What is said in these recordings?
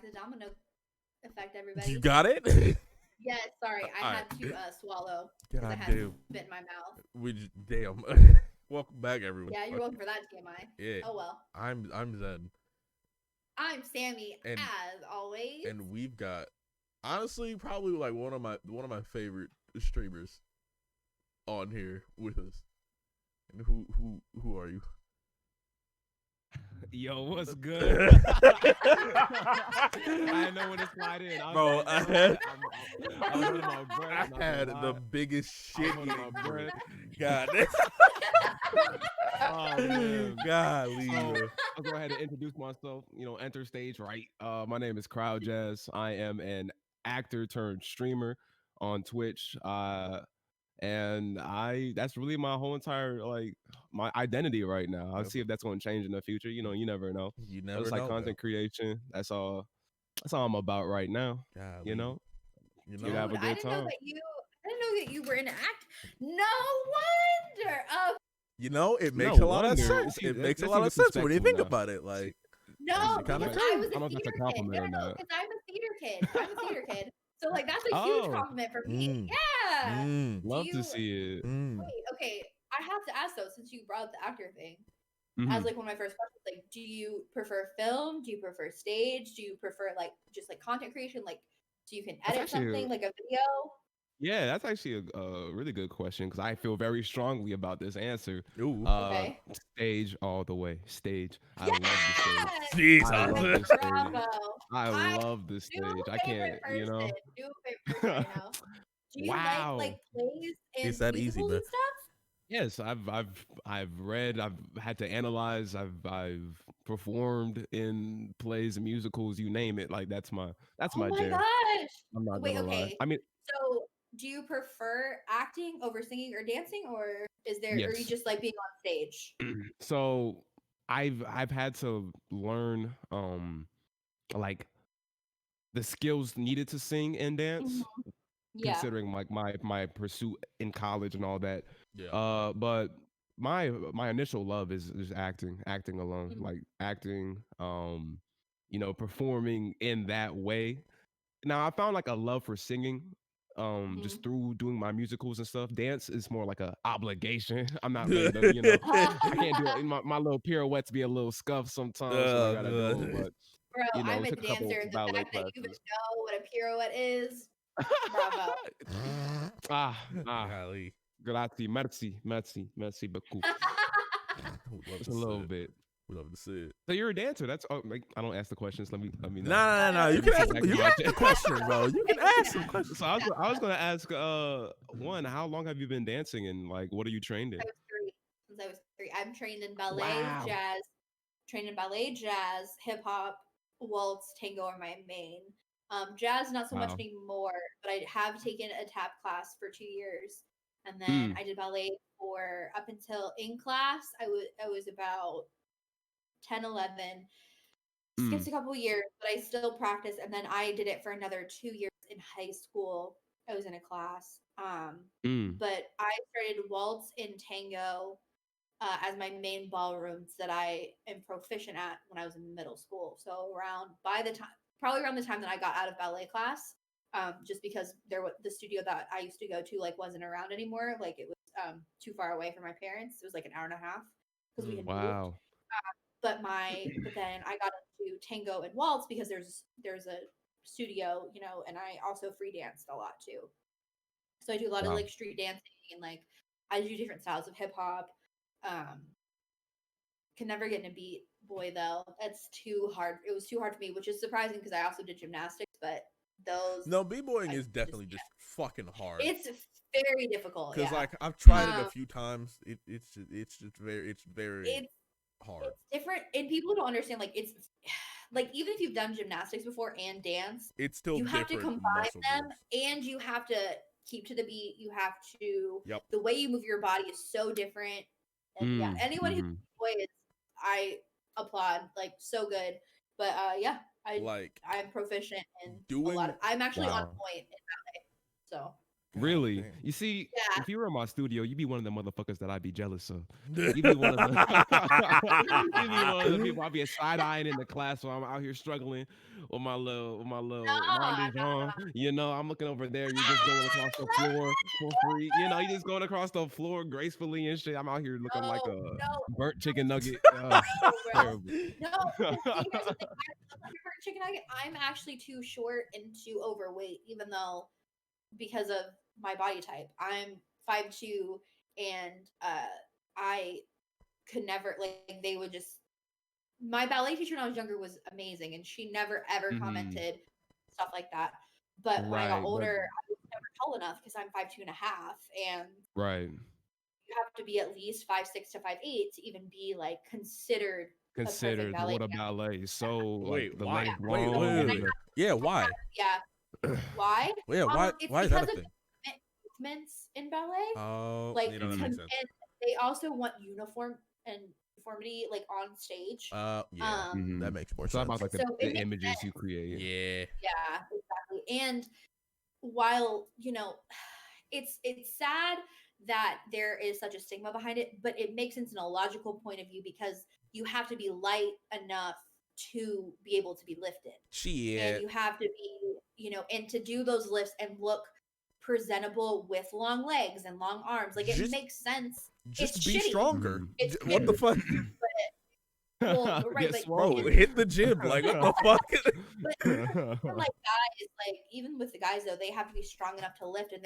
back to Domino Effect, everybody. You got it? Yes, sorry, I All had right. to swallow because I God had damn. spit in my mouth. Damn. Welcome back, everyone. Yeah, you're welcome for that TMI. Yeah. Oh well. I'm Zen, I'm Sammy, and as always. we've got honestly probably like one of my favorite streamers on here with us. And who are you? Yo, what's good? I didn't know when to slide in. Bro, I was holding my breath. I had the biggest shit holding my eating, breath. God. Oh man. Golly. So, I'll go ahead and introduce myself. Enter stage right. My name is Cryojazz. I am an actor turned streamer on Twitch. And that's really my whole entire my identity right now. I'll see if that's going to change in the future. You never know. You never It's know. like content creation. That's all I'm about right now. Golly. You know, Dude, you have a good time. I didn't know that you were in act. No wonder. It makes a lot of wonder. sense. See, It that- makes a that lot of seems sense when you think disrespectful about it. Like, No, It's kinda because cool. I was I don't a know if that's theater a compliment kid. or not. Because I'm a theater kid. I'm a theater kid. So like that's a huge Oh. compliment for me. Mm. Yeah. Love to see it. Wait, okay. I have to ask though, since you brought up the actor thing, Mhm. as like one of my first questions, like, do you prefer film? Do you prefer stage? Do you prefer like just like content creation? Like, so you can That's edit actually something like a video? Yeah, that's actually a really good question because I feel very strongly about this answer. Ooh. Okay. Stage all the way. Stage. I Yes! love the stage. Jesus. I love the stage. Bravo. I love the New stage. I favorite can't, person. New favorite person right now. Do you Wow. like plays and It's that easy, musicals man. and stuff? Yes, I've read, I've had to analyze, I've performed in plays and musicals, you name it. Like that's my Oh my jam. gosh. I'm not Wait, gonna lie. okay. I mean, So, do you prefer acting over singing or dancing, or or you yes. just like being on stage? So I've had to learn like the skills needed to sing and dance, Yeah. considering like my pursuit in college and all that. Yeah. But my initial love is acting alone, Mhm. like acting, performing in that way. Now I found like a love for singing, just through doing my musicals and stuff. Dance is more like a obligation. I'm not ready to, I can't do it. My little pirouettes be a little scuffed sometimes when I gotta do them, but Bro, I'm we a took a couple dancer. The ballet fact that you even classes. know what a pirouette is, bravo. Golly. Grazie, merci beaucoup. We'd love Just to a see little it. bit. We'd love to see it. So you're a dancer. That's like I don't ask the questions. Let me know. No. You can ask the question, bro. You can ask some questions. So I was gonna ask one, how long have you been dancing and like what are you trained in? I was 3. Since I was 3. I'm trained in ballet, Wow. jazz, hip hop, waltz, tango are my main. Jazz not so much Wow. anymore, but I have taken a tap class for 2 years. And then I did ballet for up until in class. I was about 10, 11. Skipped a couple years, but I still practice. And then I did it for another 2 years in high school. I was in a class. But I started waltz and tango as my main ballrooms that I am proficient at when I was in middle school. So probably around the time that I got out of ballet class, just because the studio that I used to go to like wasn't around anymore. Like it was too far away from my parents. It was like an hour and a half because we had moved. Wow. But then I got into tango and waltz because there's a studio, and I also free danced a lot too. So I do a lot of like street dancing and like I do different styles of hip hop. Can never get in a beat boy though. It's too hard. It was too hard for me, which is surprising because I also did gymnastics, but b-boying is definitely just fucking hard. It's very difficult. Because Yeah. like I've tried it a few times. It's very hard. It's different, and people don't understand. Like it's like even if you've done gymnastics before and dance, it's still you have to different combine muscle them, groups. and you have to keep to the beat. You have to. Yep. The way you move your body is so different. And yeah, anyone who boy, I applaud. Like so good. But yeah, I'm proficient in a lot of. I'm actually on point in ballet. So Really? damn. You see, Yeah. if you were in my studio, you'd be one of the motherfuckers that I'd be jealous of. You'd be one of the, you'd be one of the people I'd be side eyeing in the class while I'm out here struggling with my little bondage on. You know, I'm looking over there. You're just going across the floor for free. You know, you're just going across the floor gracefully and shit. I'm out here looking like a burnt chicken nugget. Terrible. No, here's the thing. Chicken nugget, I'm actually too short and too overweight, even though because of my body type. I'm 5'2", and I could never, like, they would just, my ballet teacher when I was younger was amazing, and she never ever commented stuff like that. But when I got older, I was never tall enough because I'm 5'2" and a half, and you have to be at least 5'6" to 5'8" to even be like considered ballet what a ballet. So wait, like the why? leg Wait, long. yeah, why? Yeah. Why? Yeah, why? It's why is because that a of thing? movements in ballet. Oh, Like, you know, that makes sense. and they also want uniformity, like, on stage. Yeah, that makes more It's sense. about like So the it makes images sense. you create. Yeah. Yeah, exactly. And while, it's sad that there is such a stigma behind it, but it makes sense in a logical point of view because you have to be light enough to be able to be lifted. Shit. And you have to be, and to do those lifts and look presentable with long legs and long arms. Like, it makes sense. Just it's be shitty. stronger. It's What the fuck? Well, right, like, Bro, hit the gym. Like, what the fuck? But for, like, guys, like, even with the guys though, they have to be strong enough to lift, and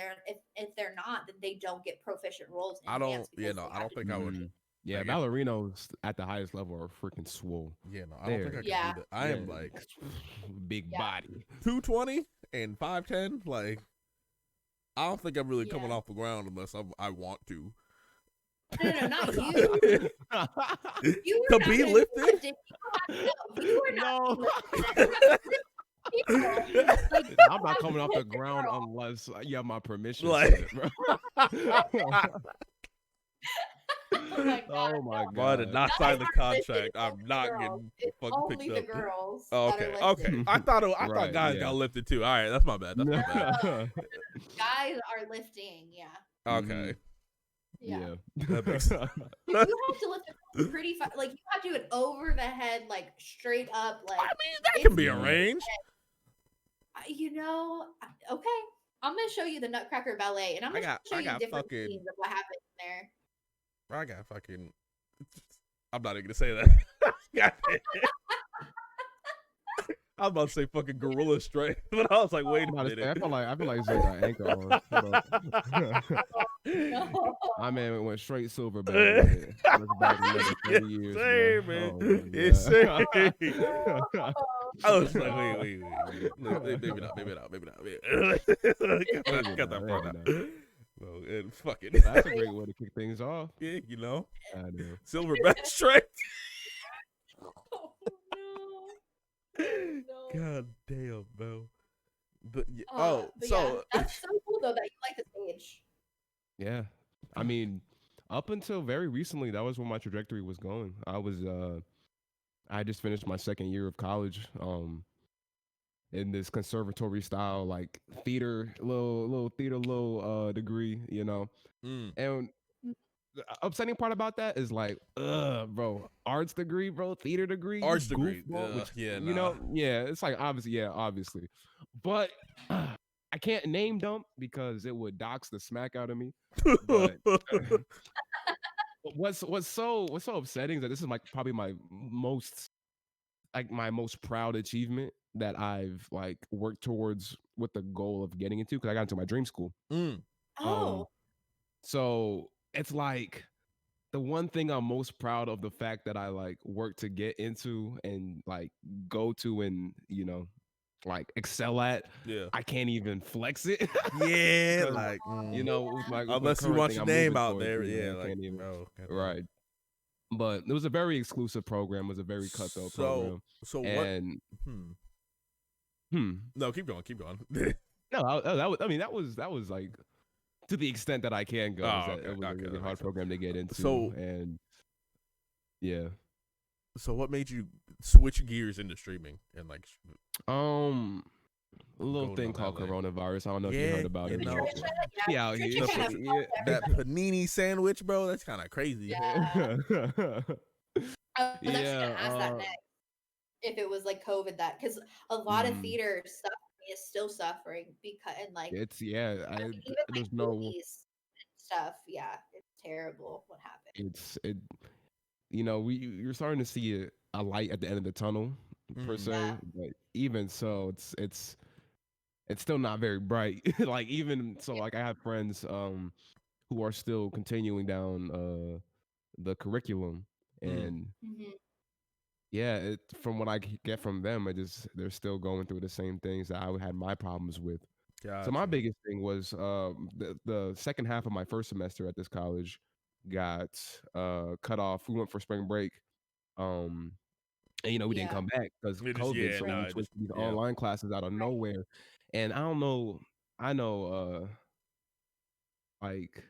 if they're not, then they don't get proficient roles in dance. I don't think I would. Yeah, like, ballerinos at the highest level are freaking swole. Yeah, no, I don't think I can do that. I am like big body, 220 and 5'10". Like, I don't think I'm really coming off the ground unless I want to. No, not you. You To be lifted? You were not. Like, I'm not coming off the ground unless you have my permission. Like, oh my god! I did not sign the contract. I'm not getting fucking only picked the up. girls. Oh, okay. I thought guys got lifted too. All right, that's my bad. Guys are lifting. Yeah. Okay. Yeah. That makes sense. You have to lift it pretty like, you have to do it over the head, like, straight up. Like, I mean, that can be arranged. Okay. I'm gonna show you the Nutcracker Ballet, and I'm gonna show you different scenes of what happened there. I got fucking. I'm not even gonna say that. I was about to say fucking gorilla strength, but I was like, wait a minute. I feel like Zay got anchor on. I mean, went straight silver, baby. Back another 30 years. Same, man. It's same. I was like, wait. Maybe not. Got that part out. Well, and fuck it. That's a great way to kick things off. Yeah, I know. Silverback strength. No. God damn, bro. But that's so cool though that you like the stage. Yeah, I mean, up until very recently, that was where my trajectory was going. I just finished my second year of college, in this conservatory style, like theater, little theater, degree, and. The upsetting part about that is like, bro, arts degree, bro, theater degree, arts degree, it's like obviously, but I can't name dump because it would dox the smack out of me. But what's so upsetting is that this is probably my most proud achievement that I've like worked towards with the goal of getting into, because I got into my dream school. So it's like the one thing I'm most proud of, the fact that I like worked to get into and like go to and like excel at. Yeah, I can't even flex it. Yeah, like unless you want your name out there. Yeah, I can't even. Right. But it was a very exclusive program. It was a very cutthroat program. So and what? No, keep going. No, that was like, to the extent that I can go. It was a really hard program to get into. So, and yeah. So what made you switch gears into streaming and like? a little Golden thing on called LA. coronavirus. I don't know if you heard about you it. know, Yeah, Trisha yeah, can have yeah. fault that everything. panini sandwich, bro. That's kind of crazy. Yeah. I was actually Yeah, gonna ask that next if it was like COVID that because a lot of theater stuff is still suffering because and like it's even like there's no movies and stuff. Yeah, it's terrible what happened. it you know you're starting to see a light at the end of the tunnel per Mhm. se, Yeah. but even so, it's still not very bright. Like even so, like I have friends who are still continuing down the curriculum, and Mm-hmm. yeah, from what I get from them, they're still going through the same things that I had my problems with. So my Gotcha. biggest thing was the second half of my first semester at this college got cut off. We went for spring break, um, and we didn't Yeah. come back because It just COVID. So we it switched just to these yeah. online classes out of Right. nowhere, and I don't know. I know like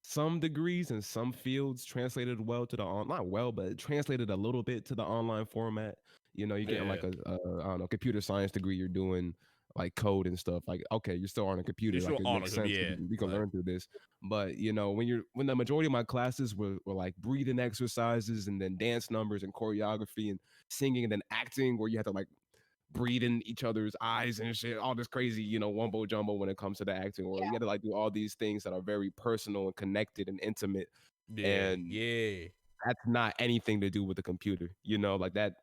some degrees and some fields translated well to the not well, but it translated a little bit to the online format. You're getting like Yeah. I don't know, computer science degree. You're doing like code and stuff. Like, okay, you're still on a computer. You're Like, still it on makes it, sense. yeah. We can Like, learn through this. But when the majority of my classes were like breathing exercises and then dance numbers and choreography and singing and then acting, where you had to like breathe in each other's eyes and shit, all this crazy, wumbo jumbo when it comes to the acting, or you got to like do all these things that are very personal and connected and intimate. yeah, And yeah. that's not anything to do with the computer, like that.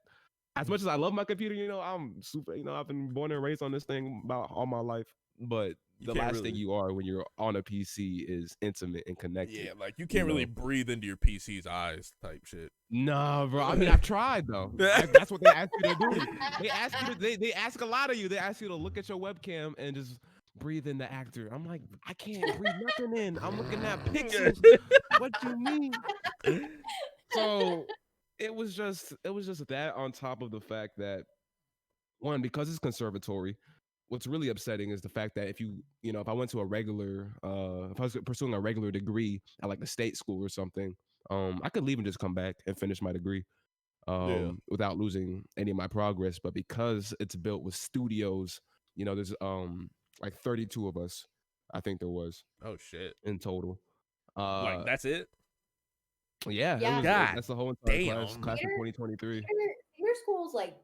As much as I love my computer, I'm super, I've been born and raised on this thing about all my life. But You the can't last thing really, you are when you're on a PC is intimate and connected. yeah, like you can't really breathe into your PC's eyes type shit. No, bro. I mean, I've tried though. That's what they ask you to do. They ask you to. They ask a lot of you. They ask you to look at your webcam and just breathe in the actor. I'm like, I can't breathe nothing in. I'm looking at pixels. What do you mean? So it was just that on top of the fact that one, because it's conservatory, what's really upsetting is the fact that if I went to a regular if I was pursuing a regular degree at like a state school or something, I could leave and just come back and finish my degree Yeah. without losing any of my progress. But because it's built with studios, there's like 32 of us, I think there was Oh shit. in total. Like that's it? Yeah, Yeah. that's the whole entire class of Theater 2023. school's like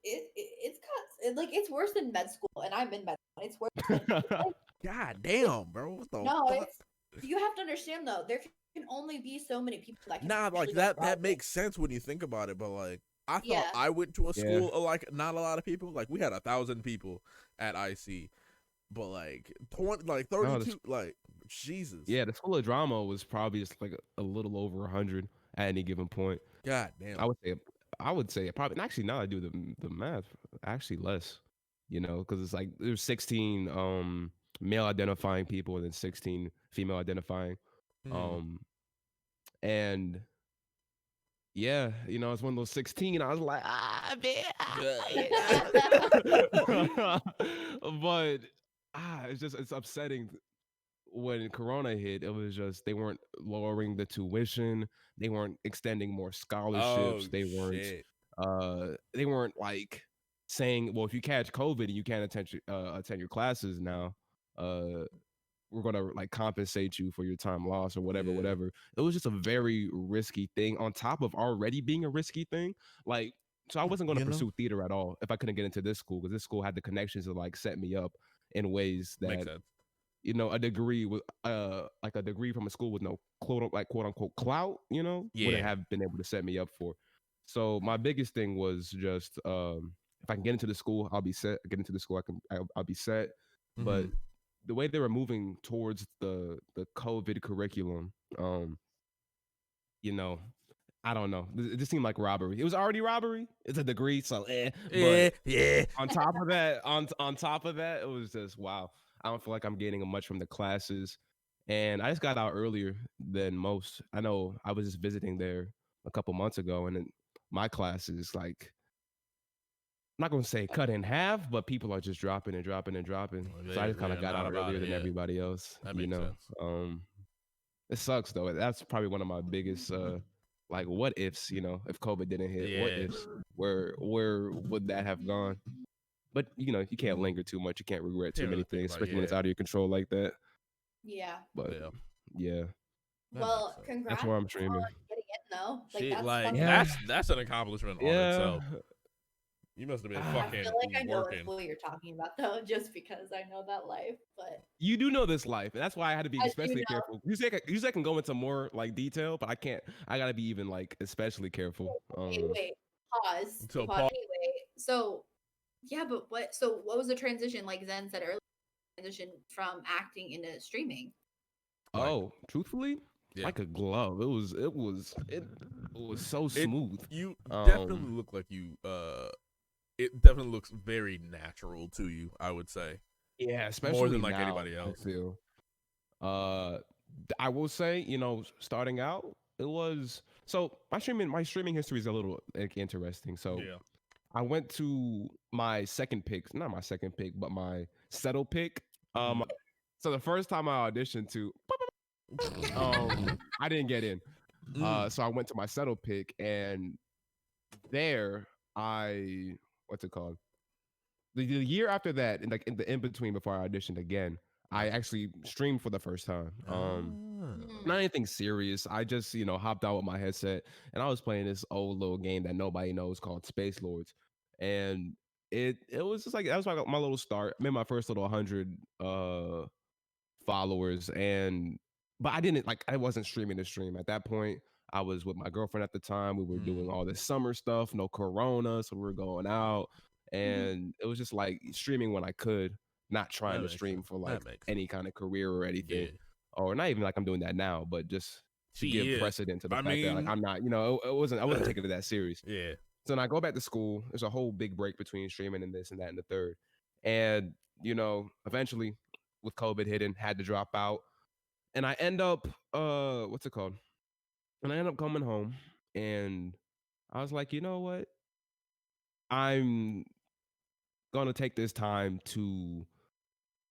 it's worse than med school, and I'm in med school. It's worse than God damn, bro. What the no, fuck? you have to understand though, there can only be so many people that can Nah, like actually go that Broadway. makes sense when you think about it, but like I thought Yeah. I went to a school of like not a lot of people. Like we had 1,000 people at IC, but like 32, like Jesus. Yeah, the School of Drama was probably just like a little over 100 at any given point. God damn. I would say probably actually now I do the math actually less, because it's like there's 16 male identifying people and then 16 female identifying, and yeah, it's one of those 16. I was like, man, but it's upsetting. When Corona hit, it was just they weren't lowering the tuition, they weren't extending more scholarships, Oh, they weren't like saying, well, if you catch COVID and you can't attend your classes now, we're gonna like compensate you for your time lost or whatever. It was just a very risky thing on top of already being a risky thing. Like, so I wasn't gonna pursue theater at all if I couldn't get into this school, because this school had the connections to like set me up in ways that makes sense. a degree with like a degree from a school with no quote unquote clout, wouldn't have been able to set me up for. So my biggest thing was just if I can get into the school, I'll be set. Get into the school, I'll be set. But the way they were moving towards the COVID curriculum, I don't know. It just seemed like robbery. It was already robbery. It's a degree, so But on top of that, on top of that, it was just wow. I don't feel like I'm gaining much from the classes. And I just got out earlier than most. I know I was just visiting there a couple months ago, and my classes, like, I'm not going to say cut in half, but people are just dropping and dropping and dropping. So I just kind of got out earlier than everybody else. That makes sense. It sucks, though. That's probably one of my biggest, like, what ifs, if COVID didn't hit. What ifs? Where would that have gone? but you can't linger too much. You can't regret too Can't many really think things, about especially when it's out of your control like that. Yeah. But Yeah. yeah, That Well, makes sense. congrats that's why I'm streaming. on getting in though. Like Shit, that's like fucking Yeah. that's an accomplishment on Yeah. itself. You must have been I I fucking feel like I know working. what you're talking about though, just because I know that life. But You do know this life, and that's why I had to be I do especially know. careful. Usually I can go into more like detail, but I can't. I gotta be even like especially careful. Wait, pause. So Pause. Paul, Anyway, so yeah, but what? So what was the transition? Like Zen said earlier, transition from acting into streaming. Like, Oh, truthfully, yeah. like a glove. It was so smooth. You definitely look like you. It definitely looks very natural to you. I would say. Yeah, especially more than like now, anybody else. I feel. I will say, starting out, it was so my streaming history is a little like interesting. So Yeah. I went to my second pick, not my second pick, but my settle pick. So the first time I auditioned to, I didn't get in. So I went to my settle pick, and there what's it called? The year after that, and like in the in between before I auditioned again, I actually streamed for the first time. Not anything serious. I just hopped out with my headset, and I was playing this old little game that nobody knows called Space Lords, and it was just like that was my little start. I made my first little 100 followers, but I wasn't streaming the stream at that point. I was with my girlfriend at the time. We were doing all this summer stuff, no corona, so we were going out, and it was just like streaming when I could, not trying to stream for like any kind of career or anything, or not even like I'm doing that now, but just to give precedent to the fact that like I'm not, I wasn't taking it that serious. Yeah. So then I go back to school. There's a whole big break between streaming and this and that and the third, and eventually with COVID hitting, had to drop out, and I end up what's it called? And I end up coming home, and I was like, you know what? I'm gonna take this time to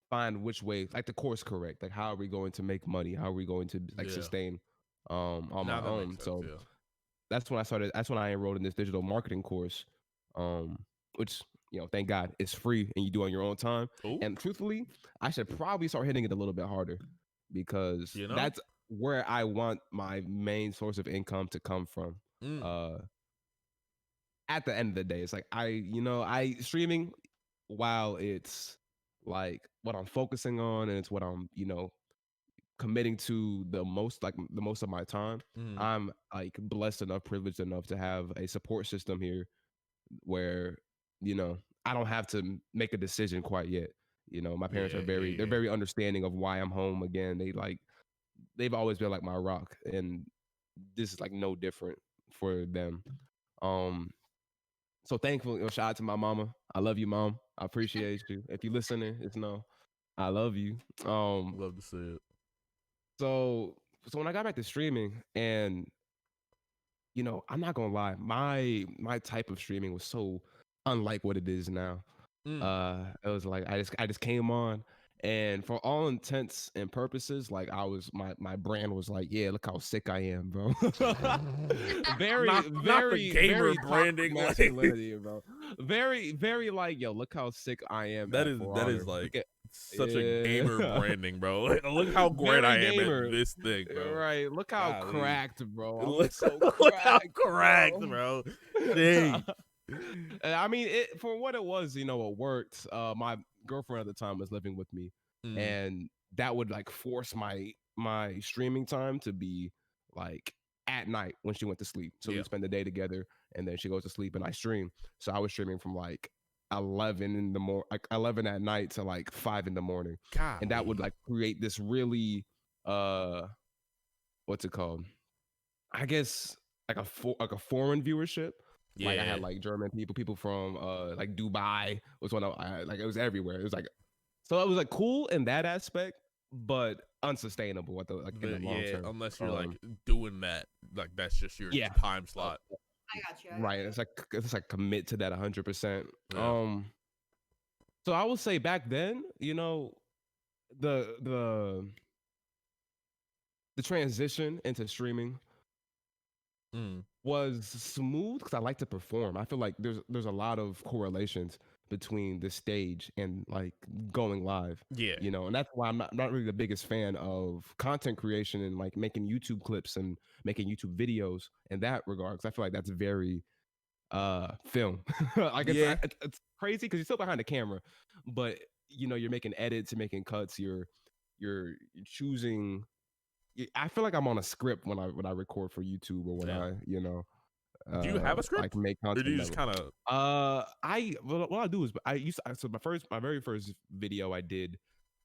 find which way, like the course correct. Like, how are we going to make money? How are we going to like sustain on my own? So that's when I started. That's when I enrolled in this digital marketing course, which thank God it's free and you do it on your own time. Ooh. And truthfully, I should probably start hitting it a little bit harder because that's where I want my main source of income to come from. At the end of the day, it's like I streaming, while it's like what I'm focusing on and it's what I'm committing to the most of my time. I'm like blessed enough, privileged enough to have a support system here where I don't have to make a decision quite yet. My parents are they're very understanding of why I'm home again. They've always been like my rock, and this is like no different for them. So thankful, shout out to my mama. I love you, Mom. I appreciate you. If you listening, I love you. Love to see it. So when I got back to streaming, and I'm not gonna lie, my type of streaming was so unlike what it is now. It was like I just came on, and for all intents and purposes, like my brand was like, yeah, look how sick I am, bro. very not the gamer very branding, masculinity, bro. Very very like, yo, look how sick I am. That is like such a gamer branding, bro. Look how great I am at this thing, bro. Right, look how cracked, bro. Look how cracked, bro. Dang. I mean, for what it was, it worked. My girlfriend at the time was living with me, and that would like force my streaming time to be like at night when she went to sleep. So we spend the day together, and then she goes to sleep, and I stream. So I was streaming from like 11 at night to like 5 in the morning. God. And that would like create this really what's it called? I guess like a foreign viewership. Yeah. Like I had like German people from like Dubai was one of like it was everywhere. It was like, so it was like cool in that aspect, but unsustainable at the in the long term. Unless you're like doing that, like that's just your time slot. I got you. Right. It's like commit to that 100%. So I would say back then, the transition into streaming was smooth because I like to perform. I feel like there's a lot of correlations between the stage and like going live. Yeah. You know, and that's why I'm not really the biggest fan of content creation and like making YouTube clips and making YouTube videos in that regard, because I feel like that's very film. Like Yeah. it's crazy because you're still behind the camera, but you know, you're making edits, you're making cuts, you're choosing. I feel like I'm on a script when I record for YouTube, or when Yeah. I, you know, Do you have a script? like make Or content do you just that kind of what I do is so my very first video I did,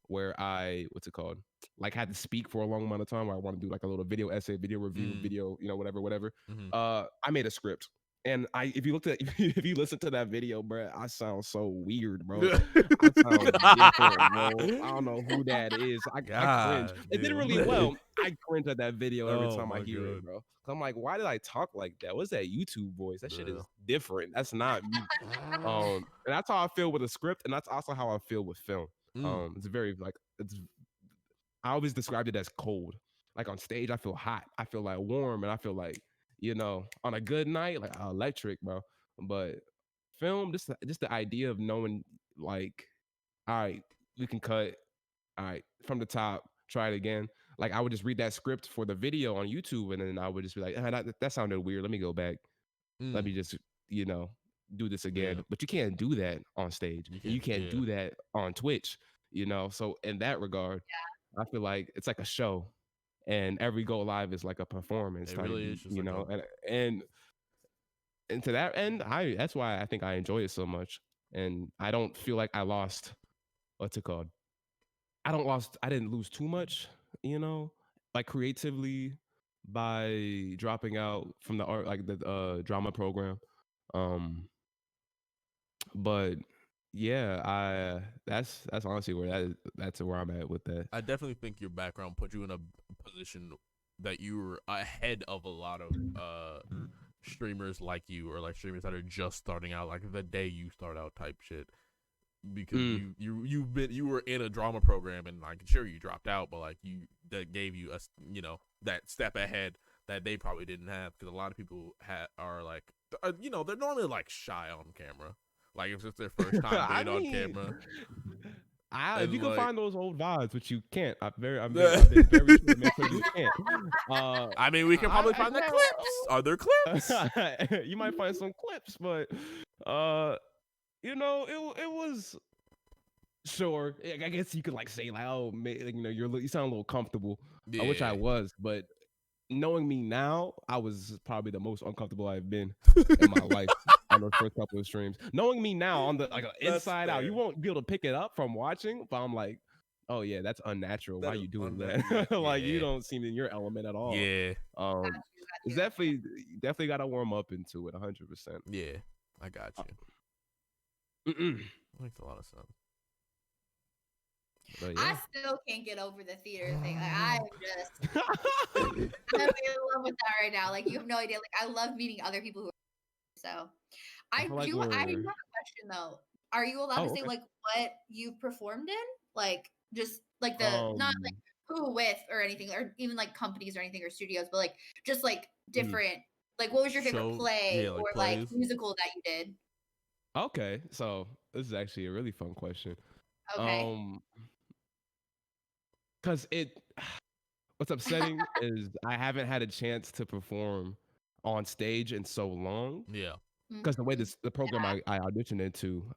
where I, what's it called, like had to speak for a long amount of time, where I want to do like a little video essay, video review, video, you know, whatever. I made a script. And if you looked at, if you listen to that video, bro, I sound so weird, bro. I sound different, bro. I don't know who that is. I cringe. God It did damn. really well. I cringe at that video every Oh time I my hear God. it, bro. I'm like, why did I talk like that? What's that YouTube voice? That shit Yeah. is different. That's not me. And that's how I feel with a script, and that's also how I feel with film. It's very like, I always described it as cold. Like on stage, I feel hot. I feel like warm, and I feel like, you know, on a good night, like electric, bro. But film, just the idea of knowing, like, all right, we can cut, all right, from the top, try it again. Like I would just read that script for the video on YouTube, and then I would just be like, that sounded weird. Let me go back. Let me just, you know, do this again. Yeah. But you can't do that on stage. You can't do that on Twitch, you know. So in that regard, I feel like it's like a show, and every go live is like a performance. It really is just you like know, and to that end, that's why I think I enjoy it so much, and I don't feel like I lost, what's it called? I didn't lose too much, you know, like creatively, by dropping out from the art, like the drama program. But yeah, that's honestly that's where I'm at with that. I definitely think your background put you in a position that you were ahead of a lot of streamers like you, or like streamers that are just starting out, like the day you start out type shit. Because you were in a drama program, and like sure you dropped out, but like that gave you that step ahead that they probably didn't have, because a lot of people are like they're normally like shy on camera, like if it's their first time being on camera. If you can like, find those old VODs, which you can't, I've been very sure to make sure you can't. I mean, we can probably find the clips. Are there clips? You might find some clips, but you know, it was, sure. I guess you could like say like, oh, you know, you sound a little comfortable, which I was, but knowing me now, I was probably the most uncomfortable I've been in my life on those first couple of streams. Knowing me now on the like inside out, you won't be able to pick it up from watching, but I'm like, oh yeah, that's unnatural. Why are you doing that? Like you don't seem in your element at all. Yeah. It's definitely got to warm up into it 100%. Yeah, I got you. Makes a lot of sense. Yeah. I still can't get over the theater thing. Like I'm in love with that right now. Like you have no idea. Like I love meeting other people who are so. I do have a question though. Are you allowed to say like what you performed in? Like just like the not like who with or anything, or even like companies or anything, or studios, but like just like different. Like what was your favorite play or like musical that you did? Okay, so this is actually a really fun question. Okay. Because what's upsetting is I haven't had a chance to perform on stage in so long. Yeah. Because the way the program I auditioned into,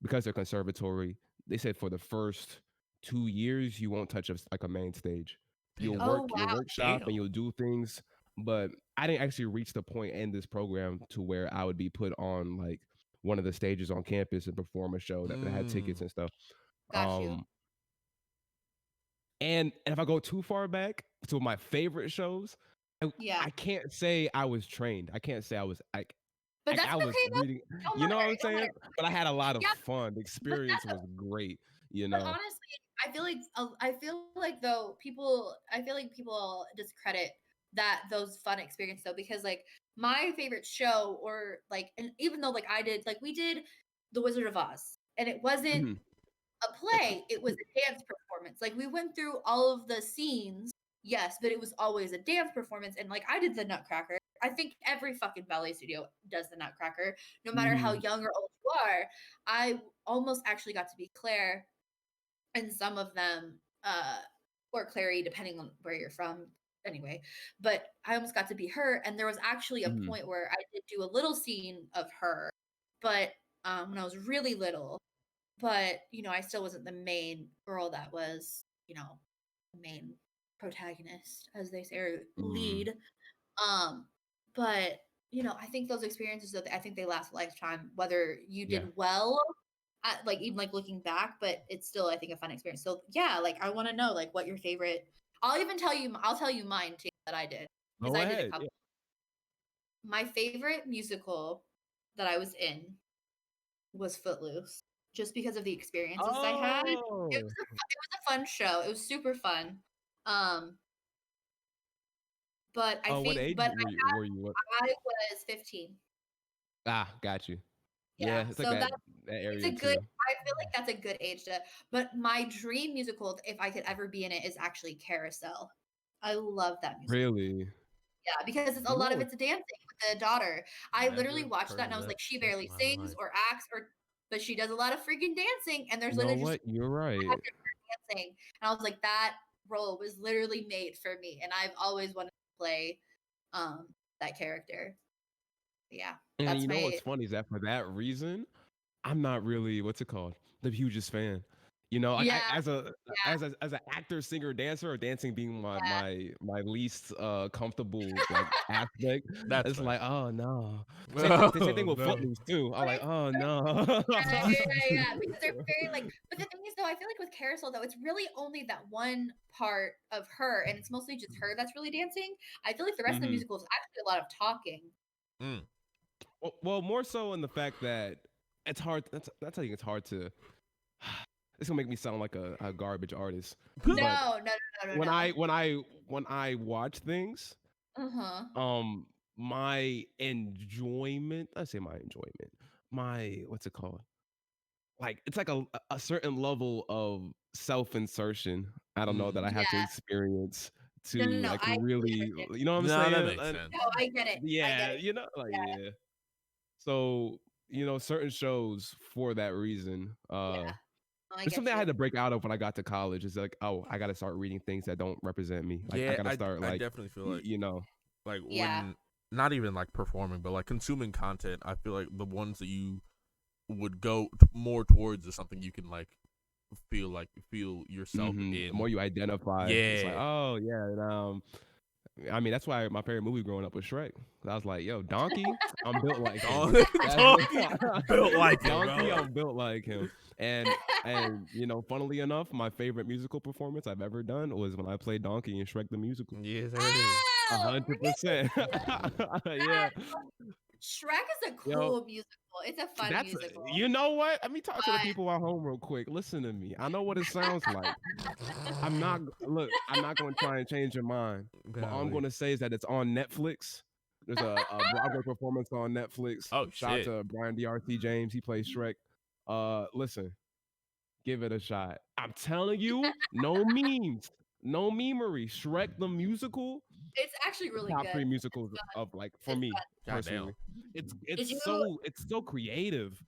because they're conservatory, they said for the first 2 years you won't touch like a main stage. You'll workshop and you'll do things, but I didn't actually reach the point in this program to where I would be put on like one of the stages on campus and perform a show that had tickets and stuff. Got you. And if I go too far back to my favorite shows, I can't say I was trained. I can't say I was like. But that's okay. Reading, you know what I'm saying? But I had a lot of fun. The experience was great. You know. But honestly, I feel like though people discredit those fun experiences though, because like my favorite show, or like, and even though like we did The Wizard of Oz, and it wasn't a play, it was a dance performance. Like we went through all of the scenes, yes, but it was always a dance performance. And like I did the Nutcracker. I think every fucking ballet studio does the Nutcracker, no matter how young or old you are. I almost actually got to be Claire in some of them, or Clary, depending on where you're from. Anyway, but I almost got to be her, and there was actually a point where I did do a little scene of her, but when I was really little. But I still wasn't the main girl that was, the main protagonist, as they say, or lead. But I think those experiences, I think they last a lifetime, whether you did well, even like looking back, but it's still, I think, a fun experience. So yeah, like I want to know like what your favorite. I'll tell you mine too that I did, because Go I did a ahead. couple. My favorite musical that I was in was Footloose, just because of the experiences I had. It Oh, was a fun show. It was super fun. But I what think, age were you? What? I was 15. Got you. Yeah, It's like so that it's area a good. too. I feel like that's a good age to. But my dream musical, if I could ever be in it, is actually Carousel. I love that musical. Really? Yeah, because it's a You lot of know, it's dancing with the daughter. I literally Never watched that heard and I of was that like, she in barely my sings life. or acts, but she does a lot of freaking dancing, and there's you know literally just what? You're right. dancing, and I was like, that role was literally made for me, and I've always wanted to play that character. Yeah, And that's you know my what's funny is that for that reason, I'm not really what's it called the hugest fan. Like yeah, as a yeah, as an actor, singer, dancer, or dancing being my yeah. my least comfortable like aspect. That's It's fair. like, oh no. Same thing Oh, with no. Footloose too. I'm But like, it's oh yeah, no. yeah, because they're very like. But the thing is, though, I feel like with Carousel, though, it's really only that one part of her, and it's mostly just her that's really dancing. I feel like the rest of the Mhm. musical is actually a lot of talking. Mm. Well, more so in the fact that it's hard. That's I think it's hard to. It's gonna make me sound like a garbage artist, No, but no, no, no, no, when no. I watch things, Uh huh. my enjoyment, I say my enjoyment, my what's it called? Like it's like a certain level of self-insertion. I don't know that I have to Yeah. experience No, no, to no. like I totally really, understand. you know what I'm No, that saying? makes sense. No, I get it. I get Yeah, it. like Yeah, yeah. So, certain shows for that reason. yeah. No, I It's get something I you. had to break out of when I got to college. It's like, oh, I got to start reading things that don't represent me. Like I Yeah, got to start I like, definitely feel like like Yeah. when not even like performing, but like consuming content. I feel like the ones that you would go more towards is something you can like feel yourself the in. more you identify, it's like, Yeah. oh yeah. And, I mean, that's why my favorite movie growing up was Shrek. I was like, yo, Donkey, I'm built like him. Donkey built like him, Donkey, bro. I'm built like him. And funnily enough, my favorite musical performance I've ever done was when I played Donkey in Shrek the Musical. Yes, sir. Oh, 100%. Yeah. Shrek is a Yo, cool musical. It's a fun musical. you know what? Let me talk to the people at home real quick. Listen to me. I know what it sounds like. I'm not going to try and change your mind. But all I'm going to say is that it's on Netflix. There's a Broadway performance on Netflix. Oh, Shout out shit. to Brian D.R.C. James. He plays Shrek. Listen, give it a shot. I'm telling you, no memes, no memery. Shrek the musical, It's actually really top good. 3 musicals of like for It's me fun. personally. Did you? It's so creative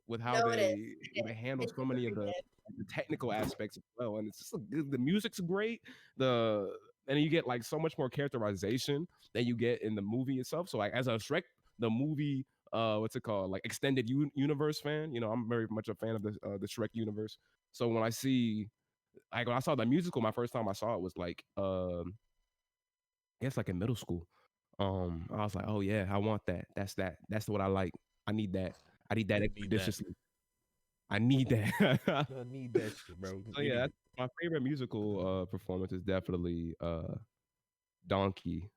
with how No, it is. they handle It's so super many of the creative. technical aspects as well, and it's just the music's great. And you get like so much more characterization than you get in the movie itself. So like as a Shrek the movie, what's it called, like extended universe fan, I'm very much a fan of the Shrek universe. So when I saw the musical, my first time I saw it was like I guess like in middle school. I was like, oh yeah, I want that. That's what I like. I need that. I need that You need that. expeditiously. I need that. I need that shit, bro. So yeah, that's my favorite musical performance is definitely Donkey.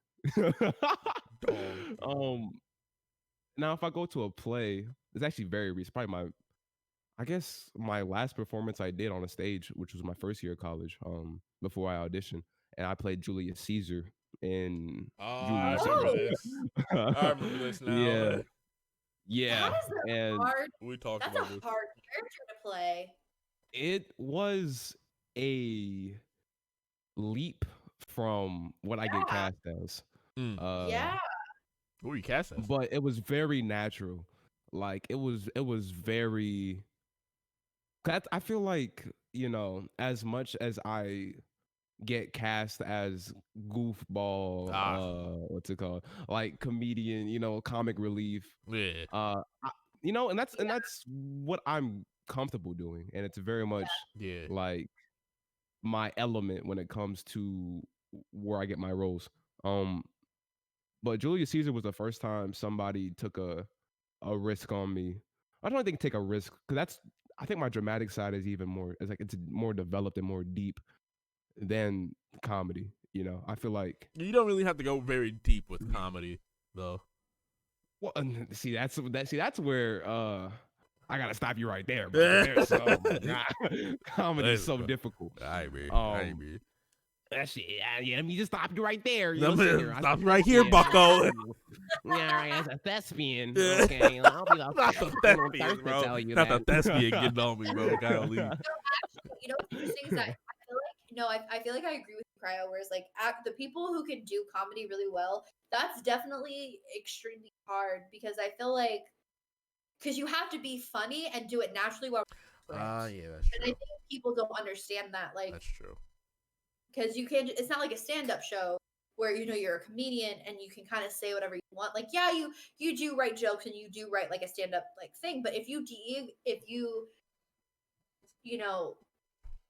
um Now if I go to a play, it's actually very recent. Probably I guess my last performance I did on a stage, which was my first year of college, before I auditioned, and I played Julius Caesar in I Julius remember Caesar. this. I remember this now. Yeah. That Yeah. is a And hard. We talked That's a about this. hard character to play. it was a leap from what I get cast as. Mm. Uh Yeah. Who are you cast as? but it was very natural. Like it was very. I feel like, as much as I get cast as goofball, Ah, what's it called, like comedian, comic relief, yeah, I, and that's what I'm comfortable doing, and it's very much yeah. like my element when it comes to where I get my roles. Um, but Julius Caesar was the first time somebody took a risk on me. I don't think take a risk because I think my dramatic side is even more. It's more developed and more deep than comedy. I feel like. You don't really have to go very deep with comedy, though. Well, see that's where I gotta stop you right there, bro. There's so comedy is so difficult. I agree. That shit, yeah. Let me just stop you right there. Stop right here, Bucko. Yeah, right, as a thespian. Yeah. Okay, I'll be the Not the thespian, bro. tell you Not that. the thespian getting on me, bro. Gotta leave. Actually, what's interesting is that I feel like I agree with Cryo, whereas like the people who can do comedy really well, that's definitely extremely hard because I feel like because you have to be funny and do it naturally while Yeah, that's and I true. think people don't understand that, like, That's true. because you can. It's not like a stand-up show where you're a comedian and you can kind of say whatever you want. Like, yeah, you do write jokes and you do write like a stand-up like thing, but if you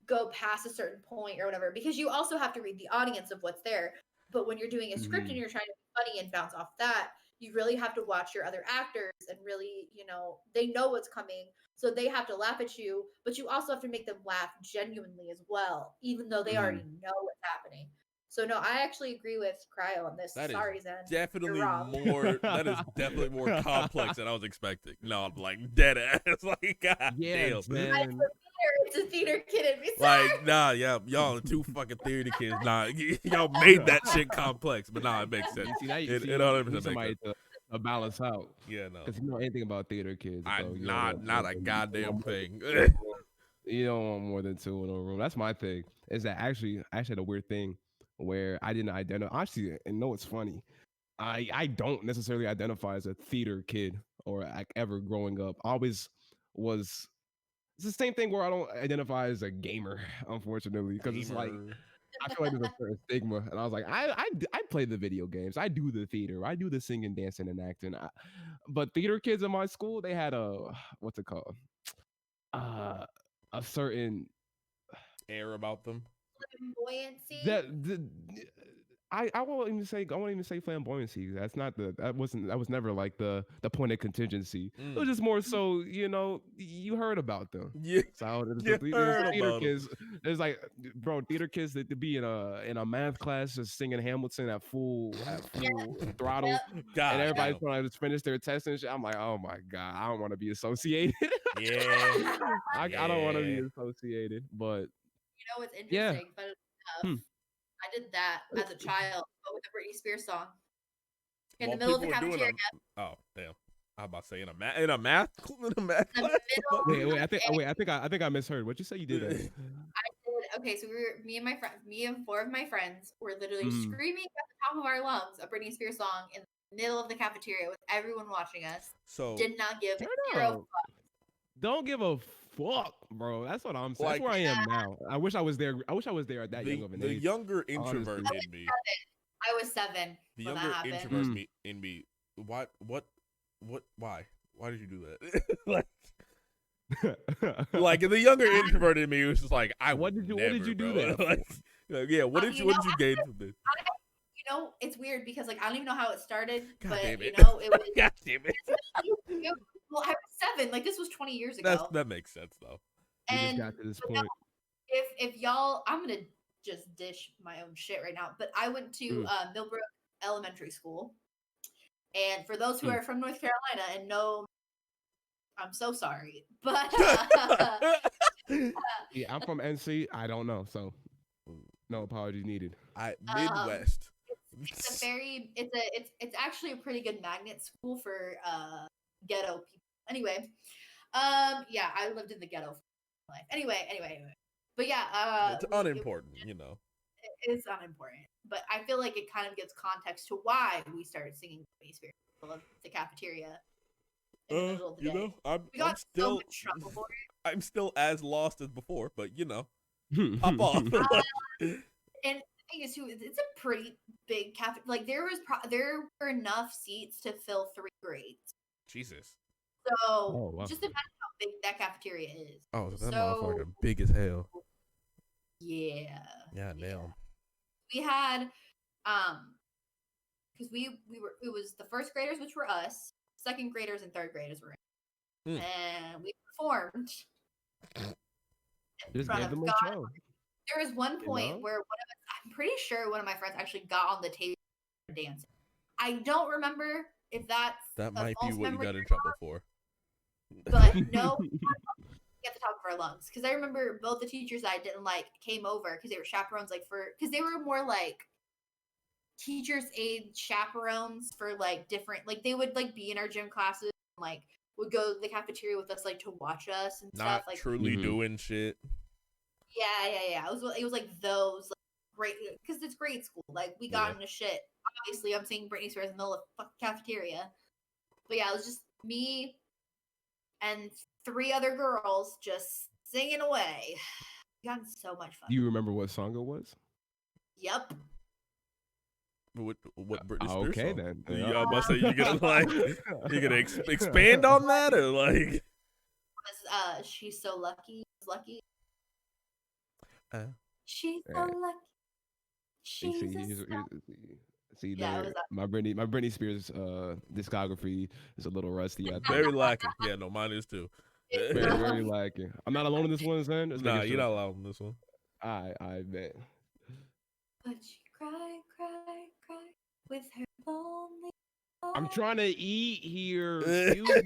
go past a certain point or whatever, because you also have to read the audience of what's there. But when you're doing a script and you're trying to be funny and bounce off that, you really have to watch your other actors and really, they know what's coming. So they have to laugh at you, but you also have to make them laugh genuinely as well, even though they already know what's happening. So no, I actually agree with Cryo on this. That Sorry, is Zen. definitely You're wrong. more. That is definitely more complex than I was expecting. No, I'm like dead ass. Like, god damn. It's a theater kid in me. Sorry. Like, nah, yeah, y'all are two fucking theater kids. Nah, y'all made that shit complex, but nah, it makes sense. You see that? It You 100% need makes somebody sense. to balance out. Yeah, no, Because you know anything about theater kids, bro. not a goddamn thing. You don't want more than two in a room. That's my thing. Is that I had a weird thing where I didn't identify. Actually, and know it's funny. I don't necessarily identify as a theater kid or like ever growing up. I always was. It's the same thing where I don't identify as a gamer, unfortunately, because it's like I feel like there's a certain stigma, and I was like, I play the video games, I do the theater, I do the singing, dancing, and acting. But theater kids in my school, they had a what's it called? A certain Air about them. Flamboyancy. I won't even say flamboyancy. That was never like the point of contingency. It was just more so, you heard about them. Yeah, So you heard theater about kids. There's like, bro, theater kids that to be in a math class just singing Hamilton at full throttle, God, and everybody's trying to just finish their test and shit. I'm like, oh my god, I don't want to be associated. Yeah, I don't want to be associated, but What's interesting, but I did that as a child, but with a Britney Spears song in the middle of the cafeteria. Oh damn! I was about to say in a math class. Wait, I think I misheard. What you say you did? I did. Okay, so me and 4 of my friends were literally screaming at the top of our lungs a Britney Spears song in the middle of the cafeteria with everyone watching us. So did not give zero fuck. Don't give a fuck, bro. That's what I'm saying. That's where I am now. I wish I was there. I wish I was there at that young of an age. The younger introvert in me. I was 7. The younger introvert in me. What? Why? Why did you do that? like the younger introvert in me was just like, what did you do that? Yeah, what did you gain from this? It's weird because like I don't even know how it started, God but damn it. it was. God damn it. Well, I was 7. Like this was 20 years ago. That makes sense though. We just got to this point. If y'all, I'm gonna just dish my own shit right now, but I went to Millbrook Elementary School, and for those who are from North Carolina and know, I'm so sorry, but yeah, I'm from NC. I don't know, so no apologies needed. Midwest. It's actually a pretty good magnet school for ghetto people. Anyway, yeah, I lived in the ghetto for my life. Anyway. But yeah, it's unimportant, It is unimportant, but I feel like it kind of gives context to why we started singing Britney Spears in the cafeteria. in the middle of the day. We got so much trouble for it. I'm still as lost as before, but pop off. And the thing is, too, it's a pretty big cafe. Like there were enough seats to fill 3 grades. Jesus. So just imagine how big that cafeteria is. Oh, so that motherfucker big as hell. Yeah. Yeah, damn. We had because it was the first graders, which were us, second graders and third graders were in. And we performed. Just gave them a show. There was one point where I'm pretty sure one of my friends actually got on the table dancing. I don't remember if that might be what you got in trouble for. But no, at the top of our lungs, because I remember both the teachers I didn't like came over because they were chaperones, because they were more like teachers' aid chaperones for like different, like they would like be in our gym classes, and, like would go to the cafeteria with us like to watch us and stuff. Like truly doing shit. Yeah. It was like those like, great, because it's grade school. Like we got into shit. Obviously, I'm seeing Britney Spears in the middle of the cafeteria. But yeah, it was just me and 3 other girls just singing away. We got so much fun. Do you remember what song it was? Yep. What Britney Spears okay, song? then. Yeah. I must say, you gonna expand on that, or like? She's so lucky. Lucky. She's so lucky. See, my Britney Spears discography is a little rusty. Very lacking. Yeah, no, mine is too. Very lacking. I'm not alone in this one, Xen. Nah, you're not alone in this one. I bet. But she cry with her lonely. I'm trying to eat here. Excuse me.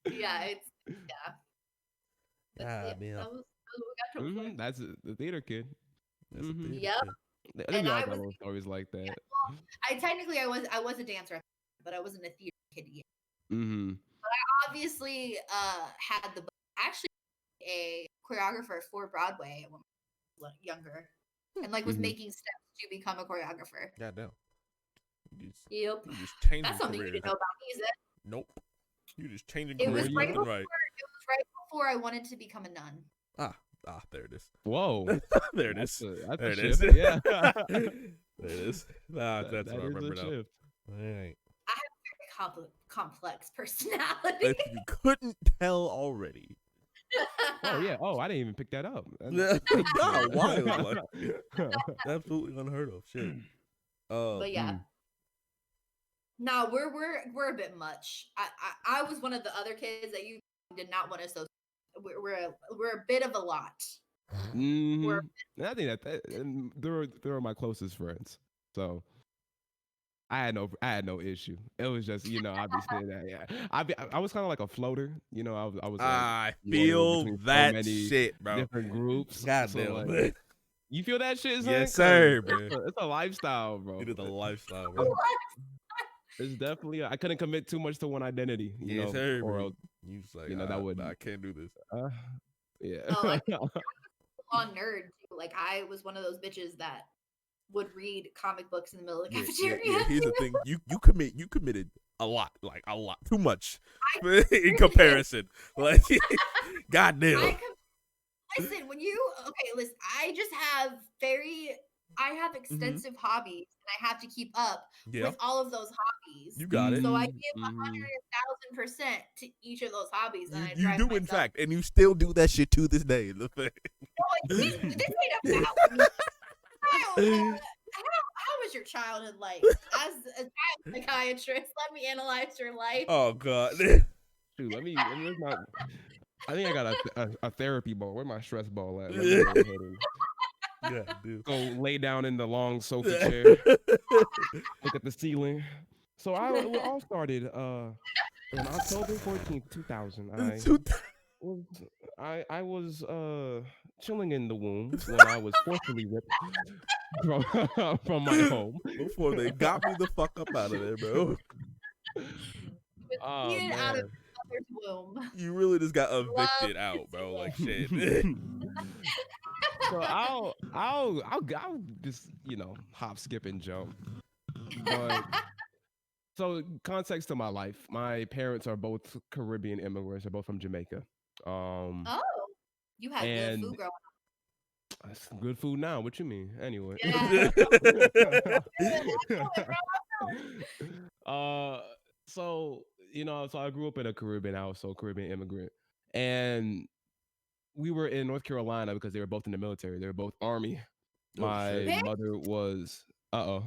Yeah. Yeah, man. That's the theater kid. Yep. And I got little stories like that. Yeah, well, I was a dancer, but I wasn't a theater kid yet. Mm-hmm. But I obviously had actually a choreographer for Broadway when I was younger, and like was making steps to become a choreographer. Yeah, no. Yep. You just changing That's something careers. you know about music. Nope. You just changing It careers. was right before I wanted to become a nun. There it is. Whoa. There it is. There it is. is. Yeah. There it is. That's what I remember now. Shift. All right. I have a very complex personality. If you couldn't tell already. Oh yeah. Oh, I didn't even pick that up. God, wild. Absolutely unheard of. Shit. But yeah. No, we're a bit much. I was one of the other kids that you did not want to associate. We're a bit of a lot. Mm-hmm. I think that they're my closest friends. So I had no issue. It was just, obviously that. Yeah, I was kind of like a floater. I was. I feel that so shit, bro. Different groups. Goddamn. You feel that shit, Xen? Yes, sir, man. It's a lifestyle, bro. It is a lifestyle, bro. It's definitely. I couldn't commit too much to one identity. Yes, sir. Or you just like, that would. I can't do this. Yeah. Oh, I was a full-on nerd too. Like I was one of those bitches that would read comic books in the middle of the cafeteria. Yeah. Here's the thing: you committed a lot, too much in comparison. Like, goddamn. Listen, listen. I have extensive hobbies, and I have to keep up with all of those hobbies. You got it. So I give 100,000% to each of those hobbies. And you do, in fact, and you still do that shit to this day. No, this ain't about how was your childhood life? As a child psychiatrist, let me analyze your life. Oh God. Dude, let me not. I think I got a therapy ball. Where's my stress ball at? Yeah, dude. Go lay down in the long sofa chair. Look at the ceiling. So it all started on October 14th, 2000. I was chilling in the womb when I was forcibly ripped from my home. Before they got me the fuck up out of there, bro. Out of mother's womb. You really just got evicted out, bro. Like shit. So I'll just hop, skip, and jump. But So context to my life. My parents are both Caribbean immigrants. They're both from Jamaica. Oh, you had good and food growing that's some good food now. What you mean? Anyway. Yeah. So so I grew up in a Caribbean household, Caribbean immigrant, and we were in North Carolina because they were both in the military. They were both Army. My shit. mother was. What?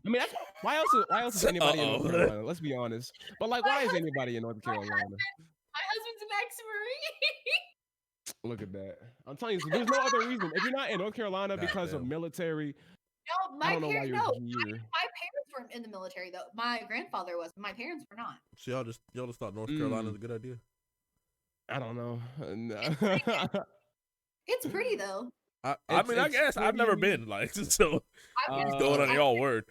I mean, that's why else is anybody in North Carolina? Let's be honest. But like, why is anybody in North Carolina? My husband's an ex-Marine. Look at that. I'm telling you, so there's no other reason. If you're not in North Carolina because of military, No, I my don't know why parents. you're No, here. my parents weren't in the military though. My grandfather was. My parents were not. So y'all just thought North Carolina is a good idea. I don't know. It's pretty though. I mean, I guess I've never been like so. What's going on in y'all word?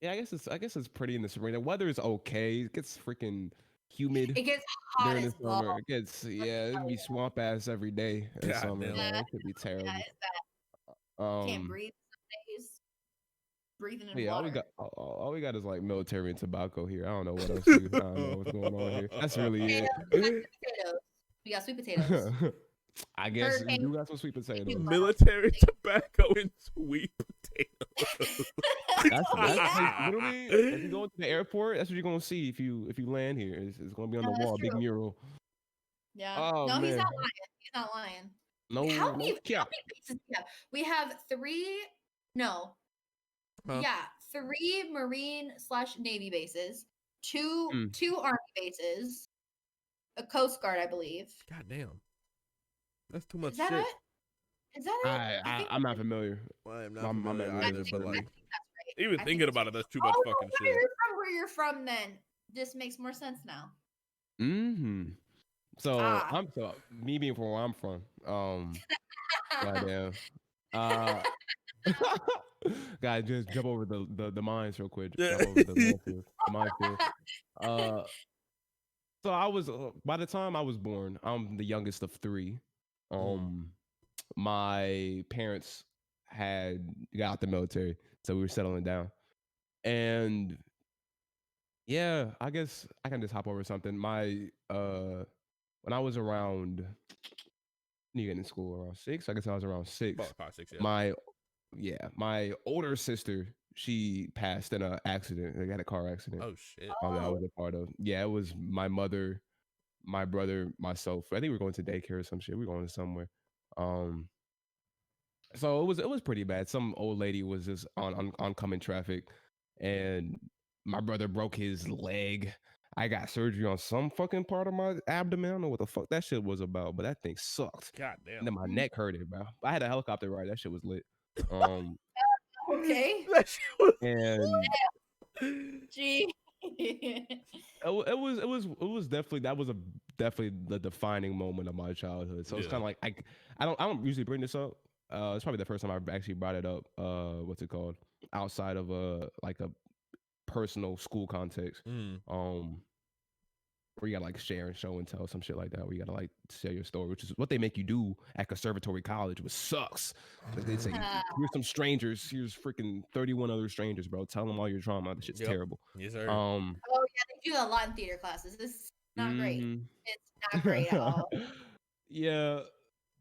Yeah, I guess it's pretty in the spring. The weather is okay. It gets freaking humid. It gets hot during as the summer. well. It gets it'd be swamp ass every day in God summer. damn. Man. It could be terrible. Yeah, it's bad. Can't breathe some days. Breathing in Yeah, water. all we got is like military and tobacco here. I don't know what else. I don't know what's going on here. That's really it. Potatoes. We got sweet potatoes. I guess Hurricane. you got some sweet potatoes. Military tobacco and sweet potatoes. That's like, literally. If you go to the airport, that's what you're gonna see if you land here. It's gonna be on the wall, a big mural. Yeah. Oh, no, he's man. not lying. He's not lying. No, How many no, pieces do we have? We have 3. No. Huh? Yeah, 3 Marine/Navy bases, 2 Army bases, a Coast Guard, I believe. God damn. That's too much Is that shit. it? Is that it? I'm not familiar. Well, I'm My not familiar memory either, is but familiar. like, I think that's right. even I thinking think about it, that's that's too much right. fucking shit. Where you're from then. This makes more sense now. So me being from where I'm from, goddamn. Guys, just jump over the mines real quick. Jump over the minefield. So I was by the time I was born, I'm the youngest of 3. My parents had got out the military, so we were settling down. And yeah, I guess I can just hop over something. My when I was around in school around 6, I guess I was around 6. About 5, 6, yeah. My older sister, she passed in an accident. They had a car accident. Oh shit. That I was a part of. Yeah, it was my mother, my brother, myself. I think we were going to daycare or some shit. We were going to somewhere. So it was pretty bad. Some old lady was just on oncoming traffic, and my brother broke his leg. I got surgery on some fucking part of my abdomen. I don't know what the fuck that shit was about, but that thing sucked. God damn. And then my neck hurted, bro. I had a helicopter ride. That shit was lit. Okay. And Gee. it was definitely definitely the defining moment of my childhood. So it's kind of like I don't usually bring this up. It's probably the first time I actually brought it up. What's it called? Outside of like a personal school context. Where you gotta like share and show and tell, some shit like that, where you gotta like share your story, which is what they make you do at conservatory college, which sucks. They say, here's some strangers, here's freaking 31 other strangers, bro. Tell them all your trauma. This shit's terrible. Yes, sir. Oh yeah, they do that a lot in theater classes. This is not great. It's not great at all. Yeah,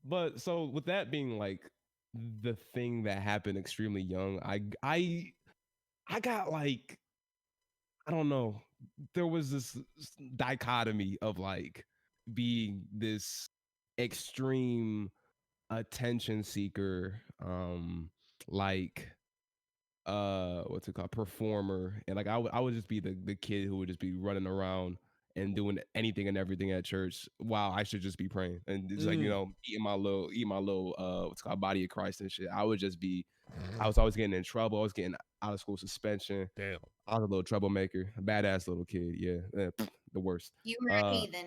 but so with that being like the thing that happened extremely young, I got like, I don't know. There was this dichotomy of like being this extreme attention seeker, like what's it called, performer, and like I would just be the kid who would just be running around and doing anything and everything at church while I should just be praying and just like eating my little what's called body of Christ and shit. I was always getting in trouble. I was getting out of school suspension. Damn. I was a little troublemaker, a badass little kid. Yeah, the worst. You were a heathen.